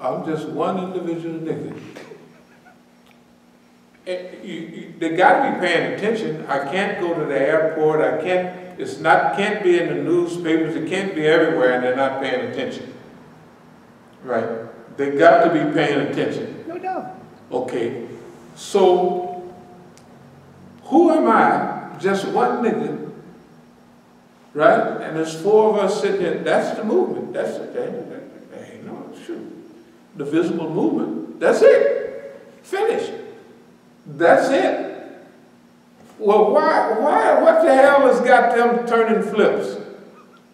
I'm just one individual nigga. They got to be paying attention. I can't go to the airport. I can't. Can't be in the newspapers. It can't be everywhere, and they're not paying attention. Right? They got to be paying attention. No doubt. Okay. So who am I? Just one nigga, right? And there's 4 of us sitting there. That's the movement. That's it. That ain't no shoot. The visible movement. That's it. Finished. That's it. Well, why? What the hell has got them turning flips?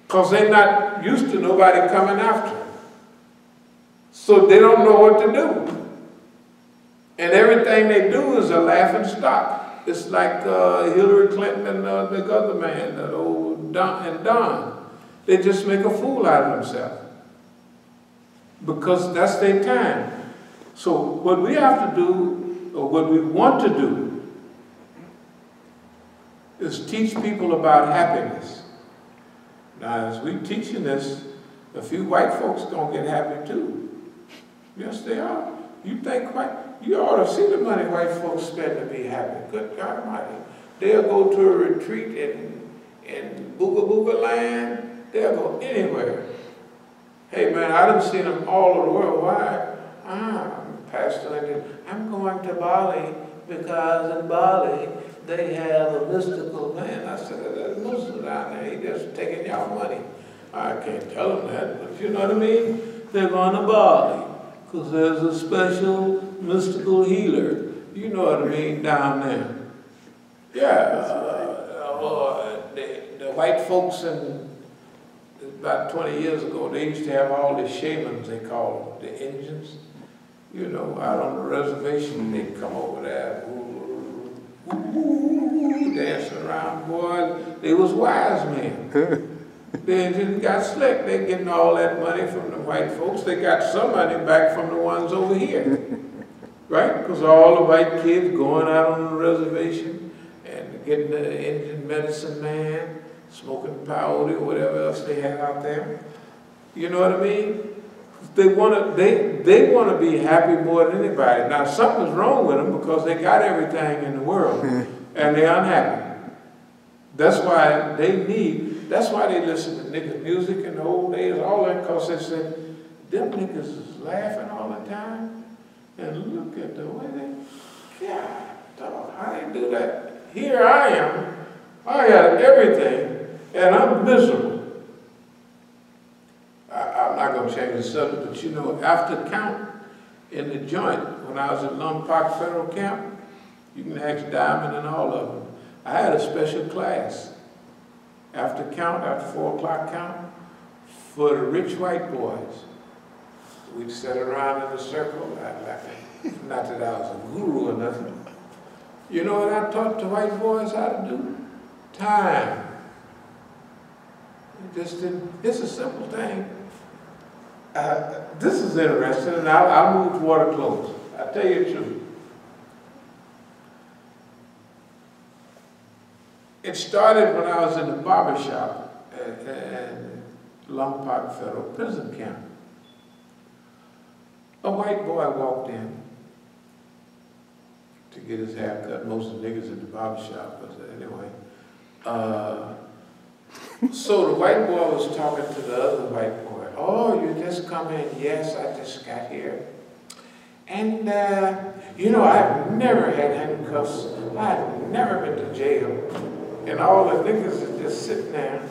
Because they're not used to nobody coming after them. So they don't know what to do. And everything they do is a laughing stock. It's like Hillary Clinton and the other man, that old Don. They just make a fool out of themselves. Because that's their time. So what we have to do, or what we want to do, is teach people about happiness. Now, as we're teaching this, a few white folks gonna get happy too. Yes, they are. You ought to see the money white folks spend to be happy. Good God Almighty. They'll go to a retreat in Booga Booga land. They'll go anywhere. Hey man, I done seen them all over the world. Why? Pastor, I'm going to Bali because in Bali they have a mystical man. I said, there's a Muslim down there. He just taking y'all money. I can't tell them that, but you know what I mean? They're going to Bali because there's a special mystical healer. You know what I mean, down there. Yeah, the white folks about 20 years ago, they used to have all the shamans, they call them, the Indians. You know, out on the reservation, they'd come over there, dancing around, boy. They was wise men. They just got slick. They getting all that money from the white folks. They got some money back from the ones over here. Right? Because all the white kids going out on the reservation and getting the Indian medicine man, smoking peyote or whatever else they have out there. You know what I mean? They want to be happy more than anybody. Now something's wrong with them because they got everything in the world and they're unhappy. That's why they listen to nigga music in the old days, all that, because they said, them niggas is laughing all the time. And look at the way they, God, dog, how they do that. Here I am, I got everything, And I'm miserable. I'm not going to change the subject, but you know, after count in the joint, when I was at Lum Park Federal Camp, you can ask Diamond and all of them. I had a special class after count, after 4 o'clock count, for the rich white boys. We'd sit around in a circle, not that I was a guru or nothing. You know what I taught the white boys how to do? Time. It's a simple thing. This is interesting, and I'll move to water close. I'll tell you the truth. It started when I was in the barber shop at Lum Park Federal Prison Camp. A white boy walked in to get his hair cut. Most of the niggas at the barber shop, but anyway. So the white boy was talking to the other white boy. Oh, you just come in? Yes, I just got here. And, you know, I've never had handcuffs. I've never been to jail. And all the niggas is just sitting there.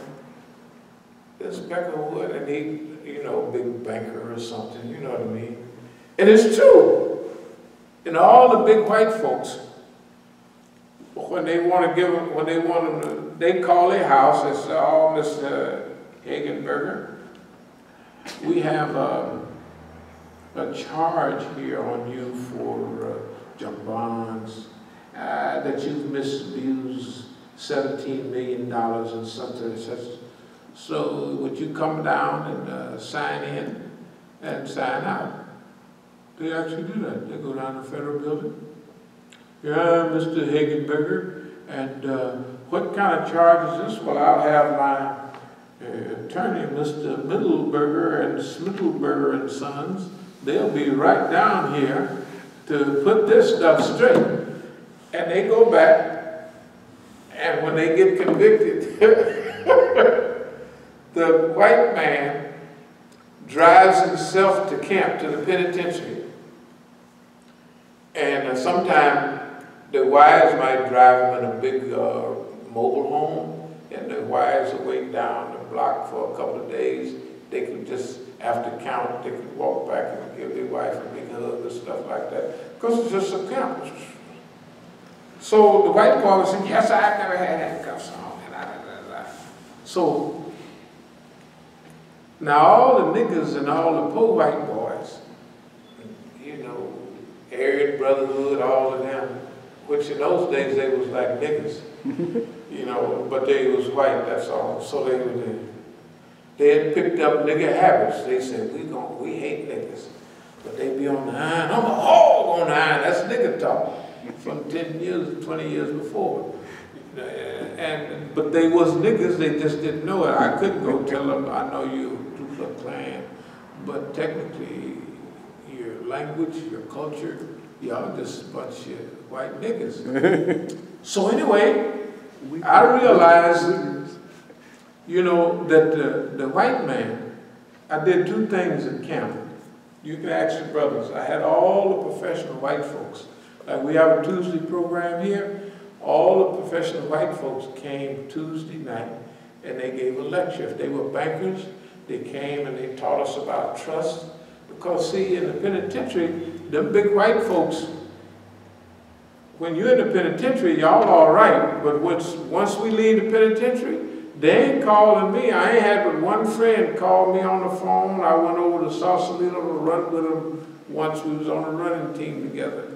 This Beckerwood, and he, you know, big banker or something, you know what I mean? And it's true. And all the big white folks, when they want to give them, when they want them to, they call their house and say, oh, Mr. Hagenberger, we have a charge here on you for junk bonds, that you've misused $17 million and such and such. So would you come down and sign in and sign out? They actually do that. They go down to the federal building. Yeah, Mr. Hagenberger, and what kind of charge is this? Well, I'll have my attorney, Mr. Middleberger and Smittleberger and Sons. They'll be right down here to put this stuff straight. And they go back, and when they get convicted, the white man drives himself to camp, to the penitentiary. And sometimes the wives might drive him in a big mobile home, and the wives are waiting down the block for a couple of days. They could just, after count, they could walk back and give their wife a big hug and stuff like that, because it's just a camp. So the white boy was saying, yes, I've never had handcuffs on. So now all the niggas and all the poor white boys, you know, Aryan Brotherhood, all of them, which in those days they was like niggas, you know, but they was white, that's all. So they were there. They had picked up nigga habits. They said, we hate niggas. But they be on the iron. I'm a hog on the iron. That's nigga talk from 10 years, 20 years before. But they was niggas, they just didn't know it. I couldn't go tell them, I know you Ku Klux Klan, but technically your language, your culture, y'all just a bunch of white niggas. So anyway, I realized, you know, that the white man, I did 2 things in camp. You can ask your brothers. I had all the professional white folks. Like we have a Tuesday program here. All the professional white folks came Tuesday night and they gave a lecture. If they were bankers, they came and they taught us about trust. Because see, in the penitentiary, them big white folks, when you're in the penitentiary, y'all all right. But once we leave the penitentiary, they ain't calling me. I ain't had but one friend call me on the phone. I went over to Sausalito to run with him once. We was on a running team together.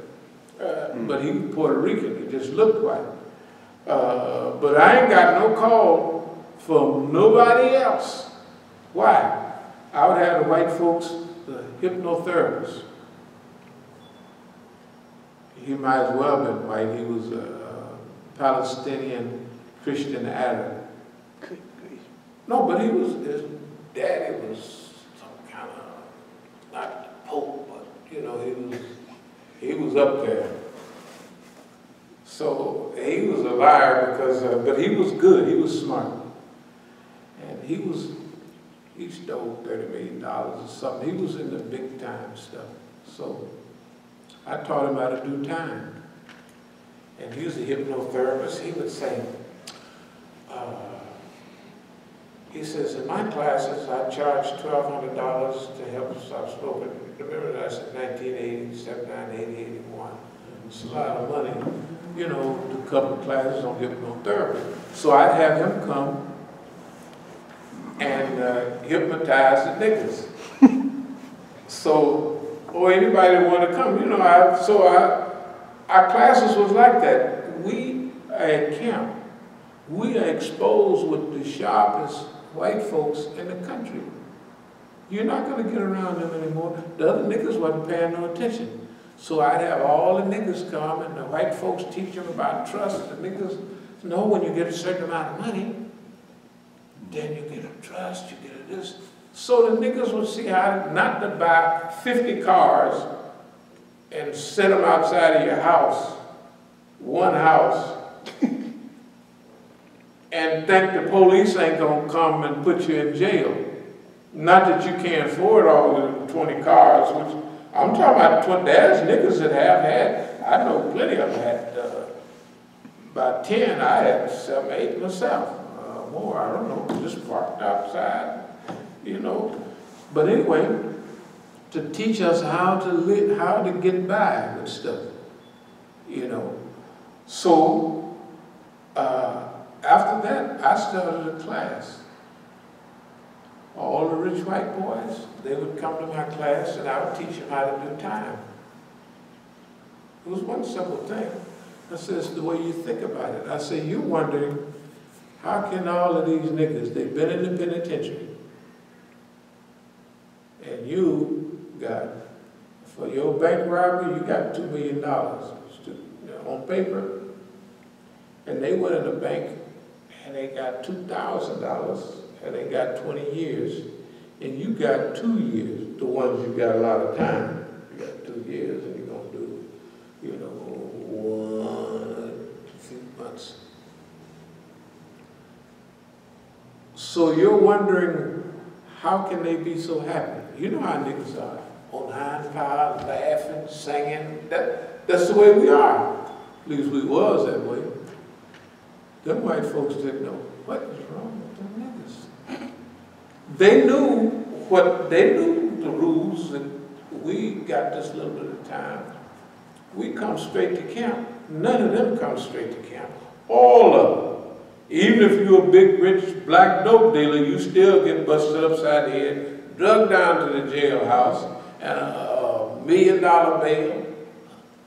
But he was Puerto Rican. He just looked white. But I ain't got no call from nobody else. Why? I would have the white folks, the hypnotherapists. He might as well have been white. He was a Palestinian Christian Arab. No, but he was, his daddy was some kind of, not the Pope, but, you know, he was up there. So he was a liar because, but he was good, he was smart. And he stole $30 million or something. He was in the big time stuff. So I taught him how to do time. And he was a hypnotherapist. He would say, He says, in my classes, I charge $1,200 to help soft spoken. Remember that's in 1980, 79, 80, 81. It's a lot of money, you know, to cover classes on hypnotherapy. So I'd have him come and hypnotize the niggas. So, or anybody that want to come, you know, our classes was like that. We at camp, we are exposed with the sharpest white folks in the country. You're not going to get around them anymore. The other niggas wasn't paying no attention. So I'd have all the niggas come and the white folks teach them about trust. The niggas know when you get a certain amount of money, then you get a trust, you get a this. So the niggas would see how not to buy 50 cars and set them outside of your house, one house, and think the police ain't gonna come and put you in jail. Not that you can't afford all the 20 cars, which I'm talking about 20, there's niggas that have had, I know plenty of them had about 10, I had 7, 8 myself, more, I don't know, just parked outside, you know. But anyway, to teach us how to live, how to get by with stuff, you know. So, after that, I started a class. All the rich white boys, they would come to my class and I would teach them how to do time. It was one simple thing. I said, it's the way you think about it. I said, you're wondering, how can all of these niggas, they've been in the penitentiary, and you got, for your bank robbery, you got $2 million on paper, and they went in the bank and they got $2,000 and they got 20 years, and you got 2 years, the ones you got a lot of time. You got 2 years and you're gonna do, you know, 1 few months. So you're wondering, how can they be so happy? You know how niggas are, on hind power, laughing, singing. That's the way we are. At least we was that way. Them white folks didn't know what is wrong with them niggas. They knew the rules, and we got this little bit of time. We come straight to camp. None of them come straight to camp. All of them. Even if you're a big, rich, black dope dealer, you still get busted upside the head, drugged down to the jailhouse, and a $1 million bail,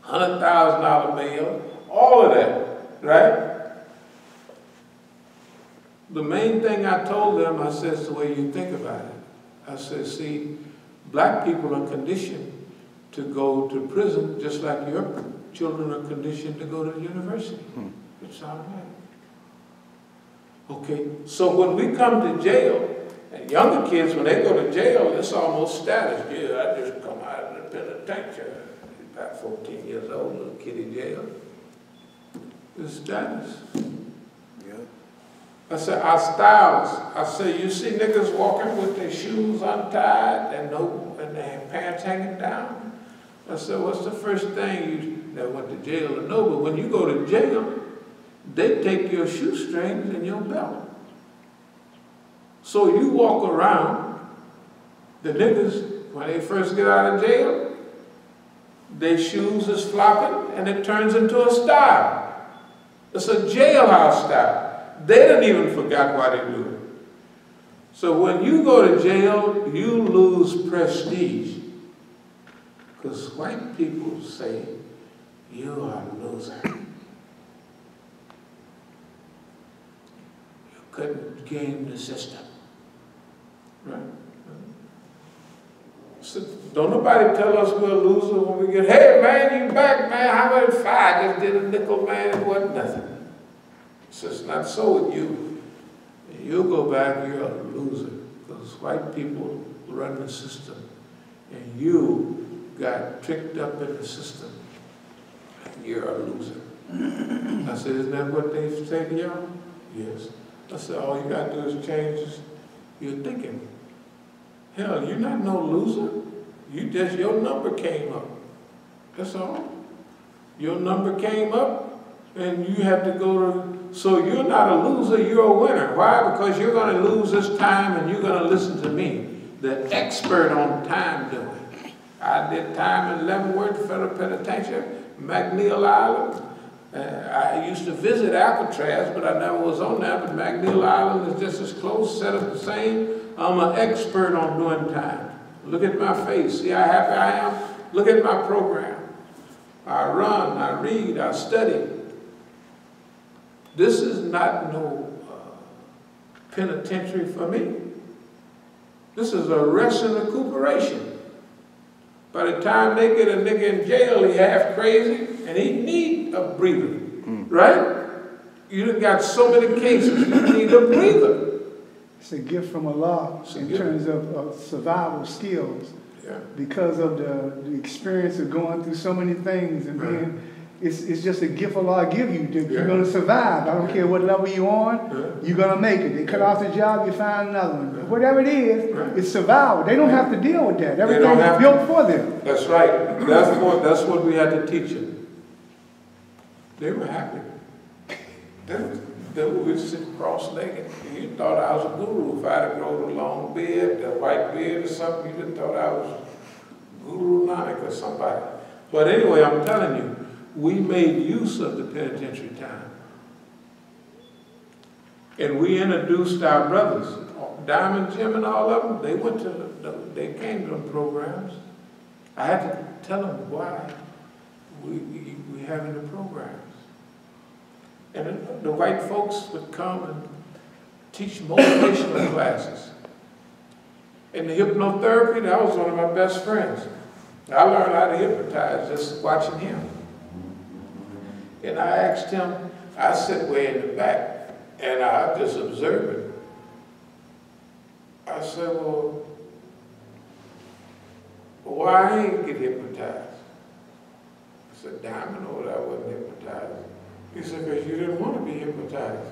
$100,000 bail, all of that, right? The main thing I told them, I said, it's the way you think about it. I said, see, black people are conditioned to go to prison just like your children are conditioned to go to university. It's automatic. Okay, so when we come to jail, and younger kids, when they go to jail, it's almost status. Yeah, I just come out of the penitentiary. About 14 years old, little kitty jail. It's status. Yeah. I said, our styles. I said, you see niggas walking with their shoes untied and their pants hanging down? I said, what's the first thing you never went to jail to know? But when you go to jail, they take your shoestrings and your belt. So you walk around, the niggas, when they first get out of jail, their shoes is flopping and it turns into a style. It's a jailhouse style. They didn't even forget why they do it. So when you go to jail, you lose prestige. Because white people say, you are a loser. Couldn't game the system, right? So don't nobody tell us we're a loser when we get, hey man, you back, man, how about $5? Just did a nickel, man, it wasn't nothing. It's just not so with you. You go back, you're a loser, because white people run the system, and you got tricked up in the system, and you're a loser. I said, isn't that what they say to y'all? Yes. I said, all you got to do is change your thinking. Hell, you're not no loser. Your number came up. That's all. Your number came up, And you have to go to, so you're not a loser, you're a winner. Why? Because you're going to lose this time and you're going to listen to me, the expert on time doing. I did time in Leavenworth Federal Penitentiary, McNeil Island. I used to visit Alcatraz, but I never was on that. But McNeil Island is just as close, set up the same. I'm an expert on doing time. Look at my face. See how happy I am? Look at my program. I run, I read, I study. This is not no penitentiary for me. This is a rest and recuperation. By the time they get a nigga in jail, he half crazy, and he need a breather, right? You done got so many cases, you need a breather. It's a gift from Allah in terms of survival skills. Yeah. Because of the experience of going through so many things and being, it's just a gift Allah give you. You're going to survive. I don't care what level you're on, you're going to make it. They cut off the job, you find another one. Whatever it is, it's survival. They don't have to deal with that. Everything is built for them. That's right. That's what we had to teach them. They were happy. They would sit cross-legged. You thought I was a guru if I had grown a long beard, a white beard or something. You didn't thought I was Guru Nanak or somebody. But anyway, I'm telling you, we made use of the penitentiary time. And we introduced our brothers, Diamond Jim and all of them. They went to they came to them programs. I had to tell them why we having the programs. And the white folks would come and teach motivational classes. And the hypnotherapy, that was one of my best friends. I learned how to hypnotize just watching him. And I asked him, I sit way in the back, and I just observe it. I said, well, why I ain't get hypnotized? I said, Diamond over there wasn't hypnotized. He said, because you didn't want to be hypnotized.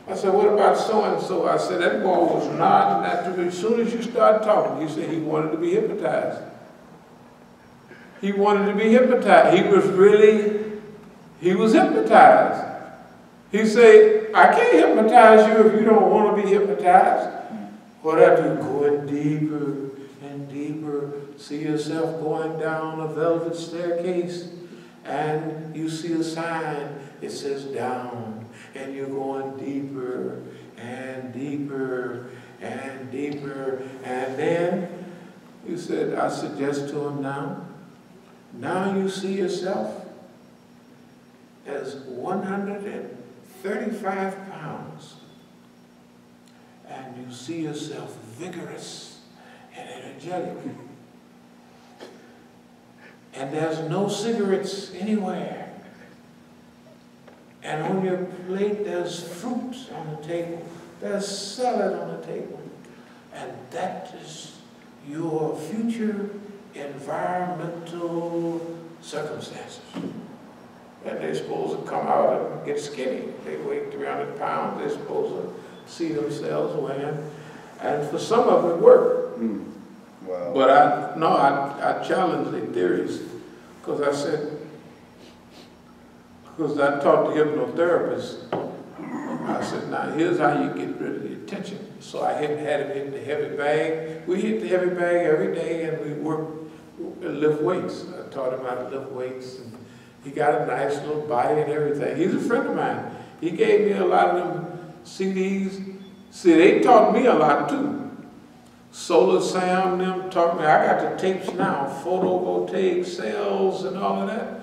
I said, what about so-and-so? I said, that boy was nodding at you. As soon as you started talking, he said he wanted to be hypnotized. He wanted to be hypnotized. He was hypnotized. He said, I can't hypnotize you if you don't want to be hypnotized. What I do, going deeper and deeper, see yourself going down a velvet staircase, and you see a sign, it says down, and you're going deeper and deeper and deeper. And then you said, I suggest to him now you see yourself as 135 pounds, and you see yourself vigorous and energetic. And there's no cigarettes anywhere. And on your plate, there's fruit on the table. There's salad on the table. And that is your future environmental circumstances. And they're supposed to come out and get skinny. They weigh 300 pounds. They're supposed to see themselves weighing. And for some of it worked. Wow. But I challenged their theories, because I said, because I taught the hypnotherapists, I said, now here's how you get rid of the attention. So I had him hit the heavy bag. We hit the heavy bag every day, and we lift weights. I taught him how to lift weights, and he got a nice little body and everything. He's a friend of mine. He gave me a lot of them CDs. See, they taught me a lot too. Solar Sam, them taught me. I got the tapes now, photovoltaic cells and all of that.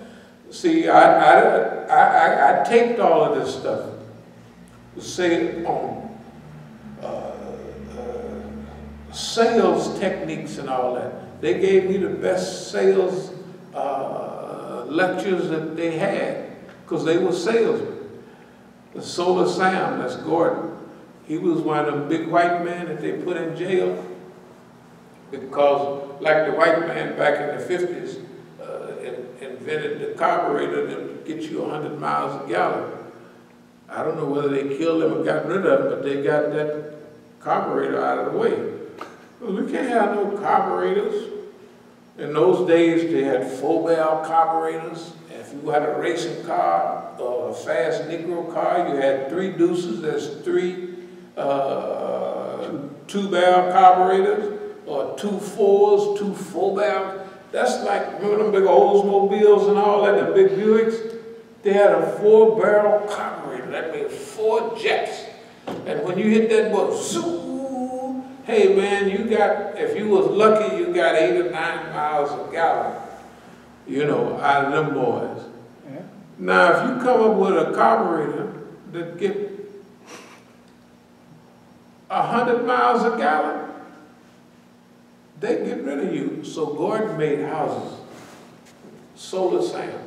See, I taped all of this stuff. Say on sales techniques and all that. They gave me the best sales lectures that they had, because they were salesmen. The Solar Sam, that's Gordon. He was one of them big white men that they put in jail, because like the white man back in the 50s invented the carburetor that gets you 100 miles a gallon. I don't know whether they killed him or got rid of him, but they got that carburetor out of the way. Well, we can't have no carburetors. In those days, they had 4-barrel carburetors. If you had a racing car, a fast Negro car, you had 3 deuces, there's 3 2-barrel carburetors, or 2 4s, 2 4-barrels. That's like, remember them big Oldsmobiles and all that, the big Buicks? They had a 4-barrel carburetor, that means 4 jets. And when you hit that boat, zoom, hey man, you got, if you was lucky, you got 8 or 9 miles a gallon, you know, out of them boys. Yeah. Now, if you come up with a carburetor that get 100 miles a gallon, they get rid of you. So Gordon made houses, solar sand,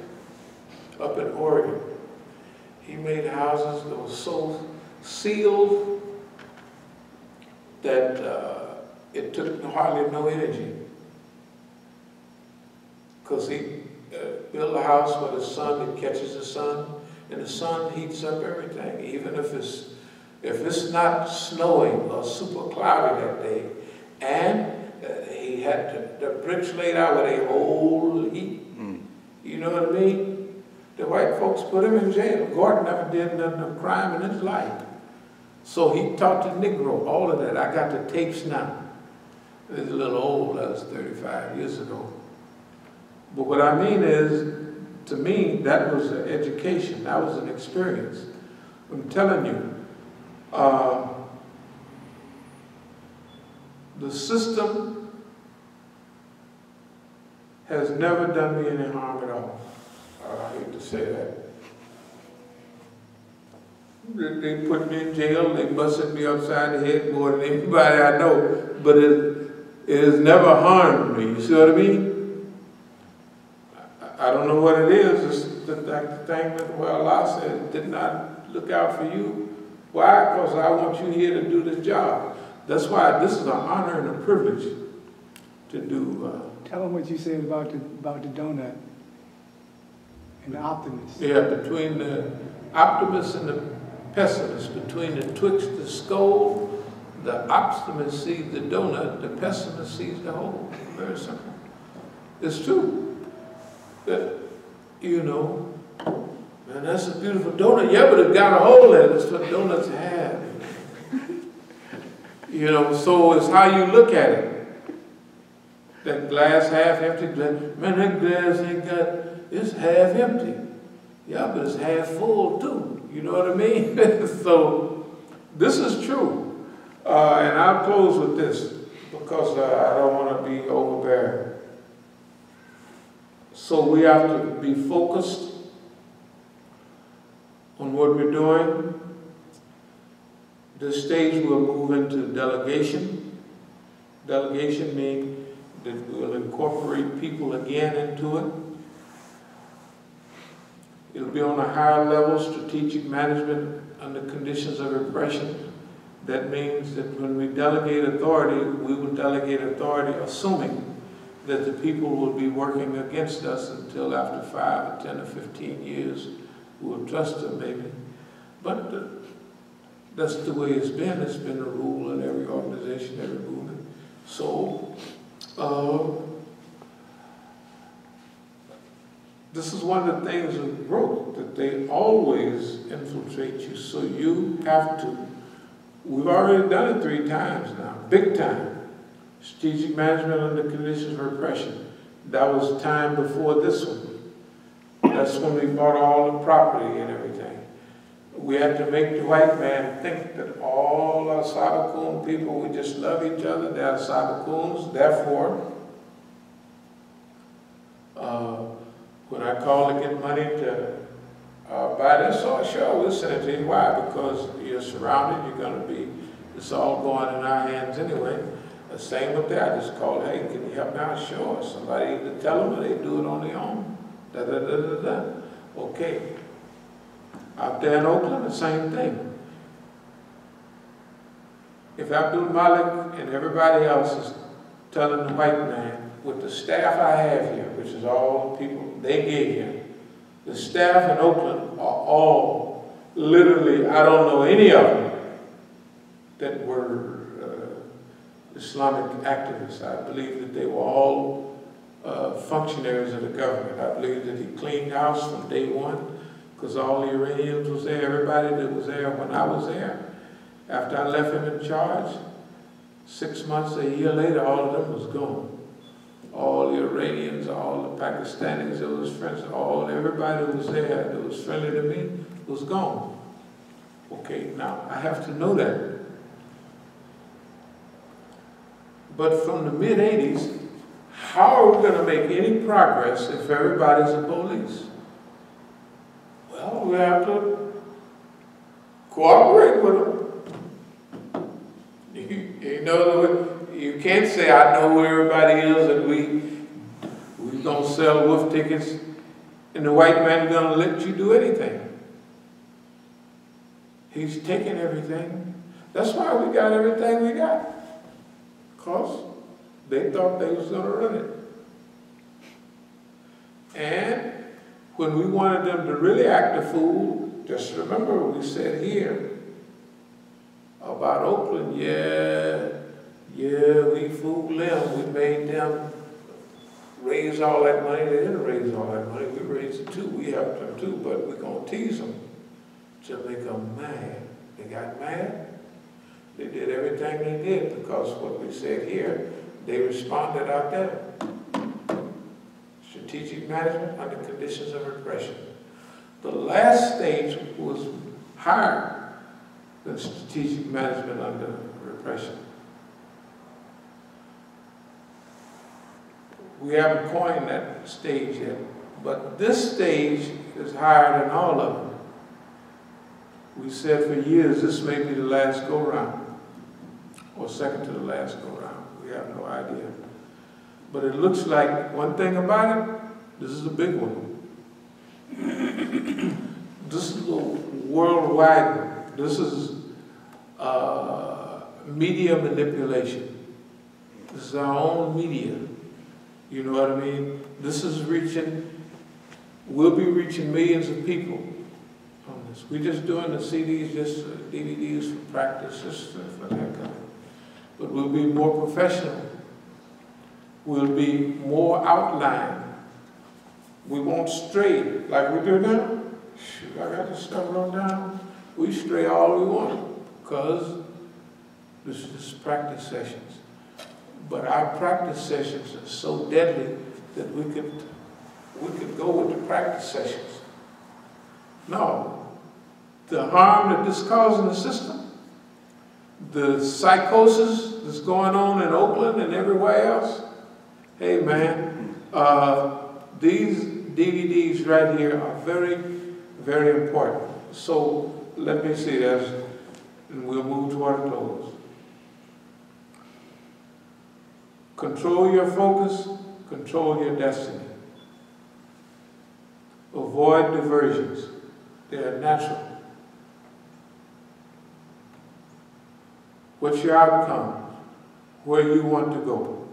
up in Oregon. He made houses that were so sealed that it took hardly no energy. Because he built a house where the sun, it catches the sun, and the sun heats up everything, even if it's not snowing or super cloudy that day. And he had the bricks laid out where they hold heat. You know what I mean? The white folks put him in jail. Gordon never did nothing of crime in his life. So he taught the Negro all of that. I got the tapes now. It's a little old, that was 35 years ago. But what I mean is, to me, that was an education. That was an experience. I'm telling you, the system has never done me any harm at all. I hate to say that. They put me in jail, they busted me upside the head more than anybody I know, but it has never harmed me, you see what I mean? I don't know what it is, it's the thing that Allah said, did not look out for you. Why? Because I want you here to do this job. That's why this is an honor and a privilege to do. Tell them what you said about the donut and the optimist. Yeah, between the optimist and the pessimist, between the twixt the skull, the optimist sees the donut, the pessimist sees the hole. Very simple. It's true. That, you know, man, that's a beautiful donut. Yeah, but it got a hole in it. That's what donuts have. You know, so it's how you look at it. That glass half empty, man, that glass ain't got, it's half empty. Yeah, but it's half full too. You know what I mean? So this is true. And I'll close with this because I don't want to be overbearing. So we have to be focused on what we're doing. This stage we'll move into delegation. Delegation means that we'll incorporate people again into it. It'll be on a higher level, strategic management under conditions of repression. That means that when we delegate authority, we will delegate authority assuming that the people will be working against us until after 5 or 10 or 15 years. We'll trust them maybe. But that's the way it's been. It's been a rule in every organization, every movement. So, this is one of the things of growth, that they always infiltrate you. So you have to, we've already done it 3 times now, big time. Strategic management under conditions of repression. That was time before this one. That's when we bought all the property and everything. We had to make the white man think that all our As-Sabiqun people, we just love each other. They're As-Sabiquns. Therefore, when I call to get money to buy this, oh sure, we'll send it to you. Why? Because you're surrounded, you're going to be, it's all going in our hands anyway. The same with that. I just called, hey, can you help me out? Sure. Somebody either tell them or they do it on their own. Da, da, da, da, da. Okay. Out there in Oakland, the same thing. If Abdul-Malik and everybody else is telling the white man, with the staff I have here, which is all the people they gave him, the staff in Oakland are all literally, I don't know any of them that were Islamic activists. I believe that they were all functionaries of the government. I believe that he cleaned house from day one, because all the Iranians was there, everybody that was there when I was there. After I left him in charge, 6 months, a year later, all of them was gone. All the Iranians, all the Pakistanis that was friends, everybody that was there that was friendly to me was gone. Okay, now I have to know that. But from the mid-'80s, how are we going to make any progress if everybody's a police? Well, we have to cooperate with them. You know, you can't say, I know who everybody is and we're going to sell wolf tickets and the white man's going to let you do anything. He's taking everything. That's why we got everything we got. Because they thought they was going to run it. And when we wanted them to really act a fool, just remember what we said here about Oakland. Yeah, we fooled them. We made them raise all that money. They didn't raise all that money. We raised it too. We helped them too, but we're going to tease them till they come mad. They got mad. They did everything they did because what we said here, they responded out there. Strategic management under conditions of repression. The last stage was higher than strategic management under repression. We haven't coined that stage yet, but this stage is higher than all of them. We said for years this may be the last go-round, or second to the last go-round. We have no idea. But it looks like, one thing about it, this is a big one. This is a worldwide one. This is media manipulation. This is our own media. You know what I mean? This is reaching, we'll be reaching millions of people on this. We're just doing the CDs, just DVDs for practice, just for that kind of. But we'll be more professional. We'll be more outlined. We won't stray like we do now. Shoot, I got this stuff wrote down. We stray all we want because this is just practice sessions. But our practice sessions are so deadly that we could go with the practice sessions. No, the harm that this causing the system, the psychosis that's going on in Oakland and everywhere else. Hey man, these DVDs right here are very, very important. So let me see this, and we'll move toward a close. Control your focus, control your destiny. Avoid diversions. They are natural. What's your outcome? Where you want to go?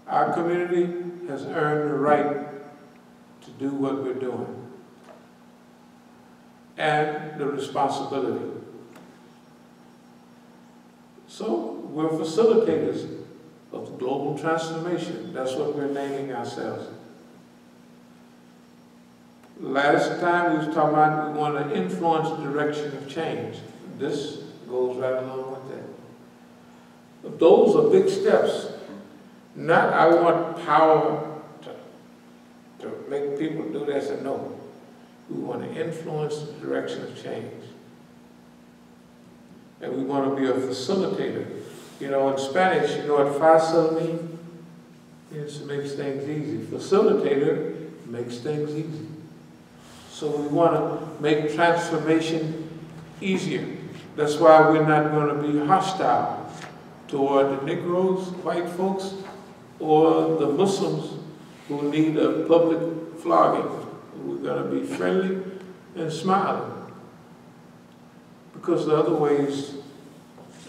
Our community has earned the right to do what we're doing and the responsibility. So we're facilitators of global transformation. That's what we're naming ourselves. Last time we was talking about we want to influence the direction of change. This goes right along with that. But those are big steps. Not I want power to make people do this and no. We want to influence the direction of change. And we want to be a facilitator. You know, in Spanish, you know what facil means? It makes things easy. Facilitator makes things easy. So we want to make transformation easier. That's why we're not going to be hostile toward the Negroes, white folks, or the Muslims who need a public flogging. We're going to be friendly and smiling. Because the other ways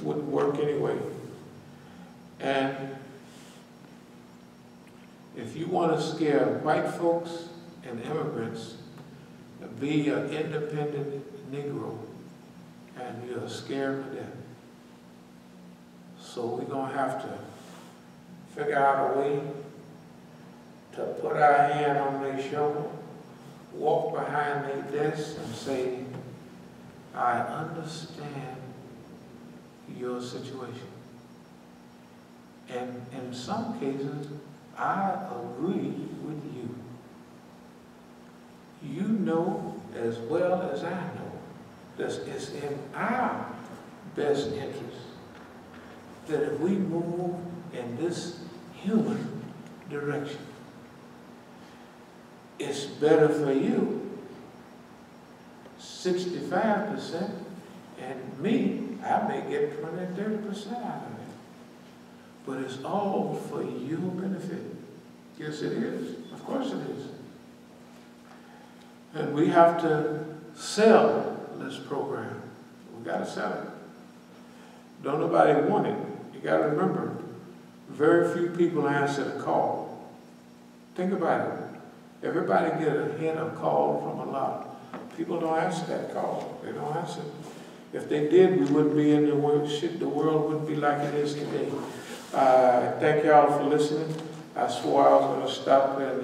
wouldn't work anyway. And if you want to scare white folks and immigrants, be an independent Negro, and you're scared to death. So we're going to have to figure out a way to to put our hand on their shoulder, walk behind their desk and say, I understand your situation. And in some cases, I agree with you. You know as well as I know that it's in our best interest that if we move in this human direction, it's better for you, 65%, and me, I may get 20, 30% out of it. But it's all for your benefit. Yes, it is. Of course it is. And we have to sell this program. We got to sell it. Don't nobody want it. You got to remember, very few people answer the call. Think about it. Everybody get a hint of call from a lot. People don't answer that call. They don't answer it. If they did, we wouldn't be in the world. Shit, the world wouldn't be like it is today. Thank y'all for listening. I swore I was going to stop, and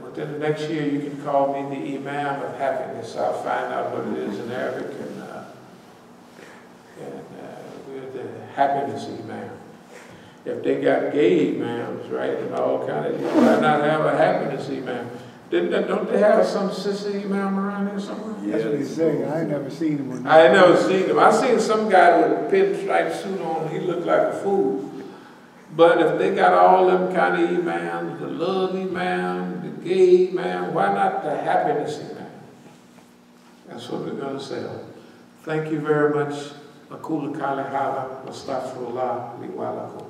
within the next year you can call me the Imam of happiness. I'll find out what it is in Arabic, and we're the happiness Imam. If they got gay imams, right, and all kind of, why not have a happiness Imam? Don't they have some sissy imam around here somewhere? Yeah. That's what he's saying. I ain't never seen him. I ain't never seen him. I seen some guy with a pinstripe suit on. He looked like a fool. But if they got all them kind of imams, the love imam, the gay imam, why not the happiness imam? That's what we're going to sell. Thank you very much. Aqulu qawli hadha wa astaghfirullah li wa lakum.